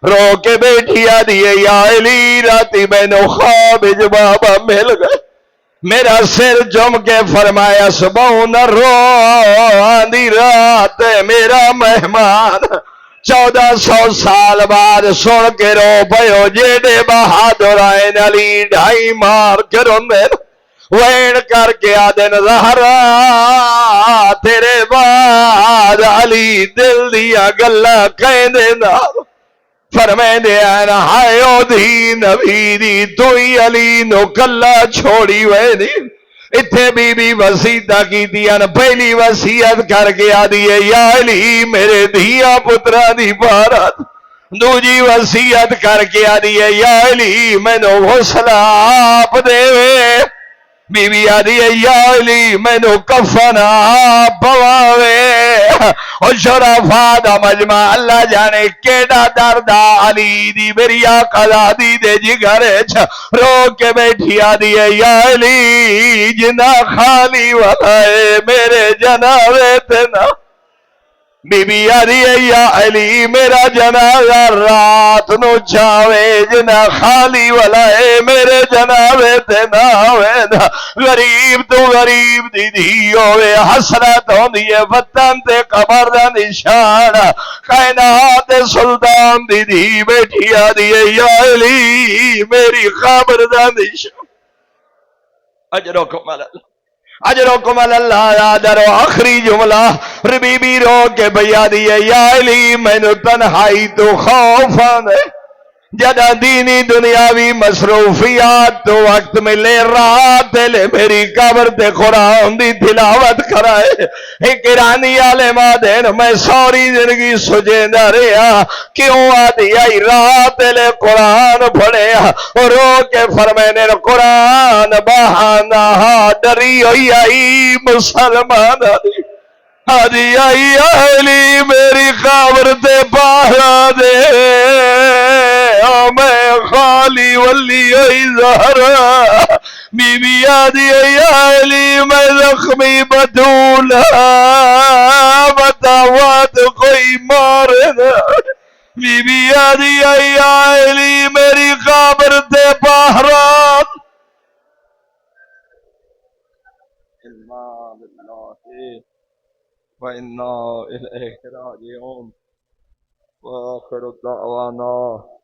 رو کے بیٹھی آدھی یا علی راتی میں نو خواب بابا مل گئے میرا سر جم کے فرمایا صبح نہ رو آندھی رات میرا مہمان 1400 سال بعد سن کے رو پیو جیڑے بہادر آئین علی ڈھائی مار کے روندن وین کر کے آدن زہرا تیرے بعد علی دل دیا گلہ کہیں دینا فرمیندے ہیں ہائے او دھی نبی دی تو ہی علی نو کلا چھوڑی وے دی اتھے بی بی وسیعتاں کیتیاں پہلی وصیت کر کے آدھی ہے یا علی میرے دھیا پترا دی بارات دوجی وصیت کر کے آدھی ہے یا علی میں نو غسل آپ دے بی بی آدھی ہے یا علی میں نو کفن آپ بواوے او شرفا دا مجمع اللہ جانے کیڑا دردہ علی دی میری آقا دی دے جگر رو کے بیٹھی آدھی ہے یا علی جنا خالی والا ہے میرے جنازے تینا بی بی آدھی ہے یا علی میرا جنازہ رات نو چاوے جنا خالی والا ہے میرے جنازے تے نہ ہوئے غریب تو غریب دی دھی ہوئے حسرت ہوندی ہے وطن تے قبر دا نشان کائنات سلطان دی دھی بیٹھی آدھی ہے یا علی میری خبر دا نشان اجرکم اللہ اجرکم اللہ یادر آخری جملہ بی بی رو کے بیا دیئے یا علی میں نو تنہائی تو خوف آنے جدہ دینی دنیاوی مصروفیات تو وقت ملے رات لے میری قبر تے قرآن دی تلاوت کرائے ایک ایرانی عالمہ دین میں سوری زندگی سجے نہ رہا کیوں آدھی آئی رات لے قرآن پڑھے اور رو کے فرمینے قرآن بہانا ڈری ہوئی آئی مسلمان آدھی آدھی آئی علی میری خبر تے پہرا دے میں خالی ولی ہوئی زہرا بی بی آدھی آئی علی میں زخمی بدولا بتاوات کوئی مارے نا بی بی آدھی آئی علی میری خبر تے پہرا وَإِنَّا إِلَيْهِ رَاجِعُونَ وَآخِرُ دَعْوَانَا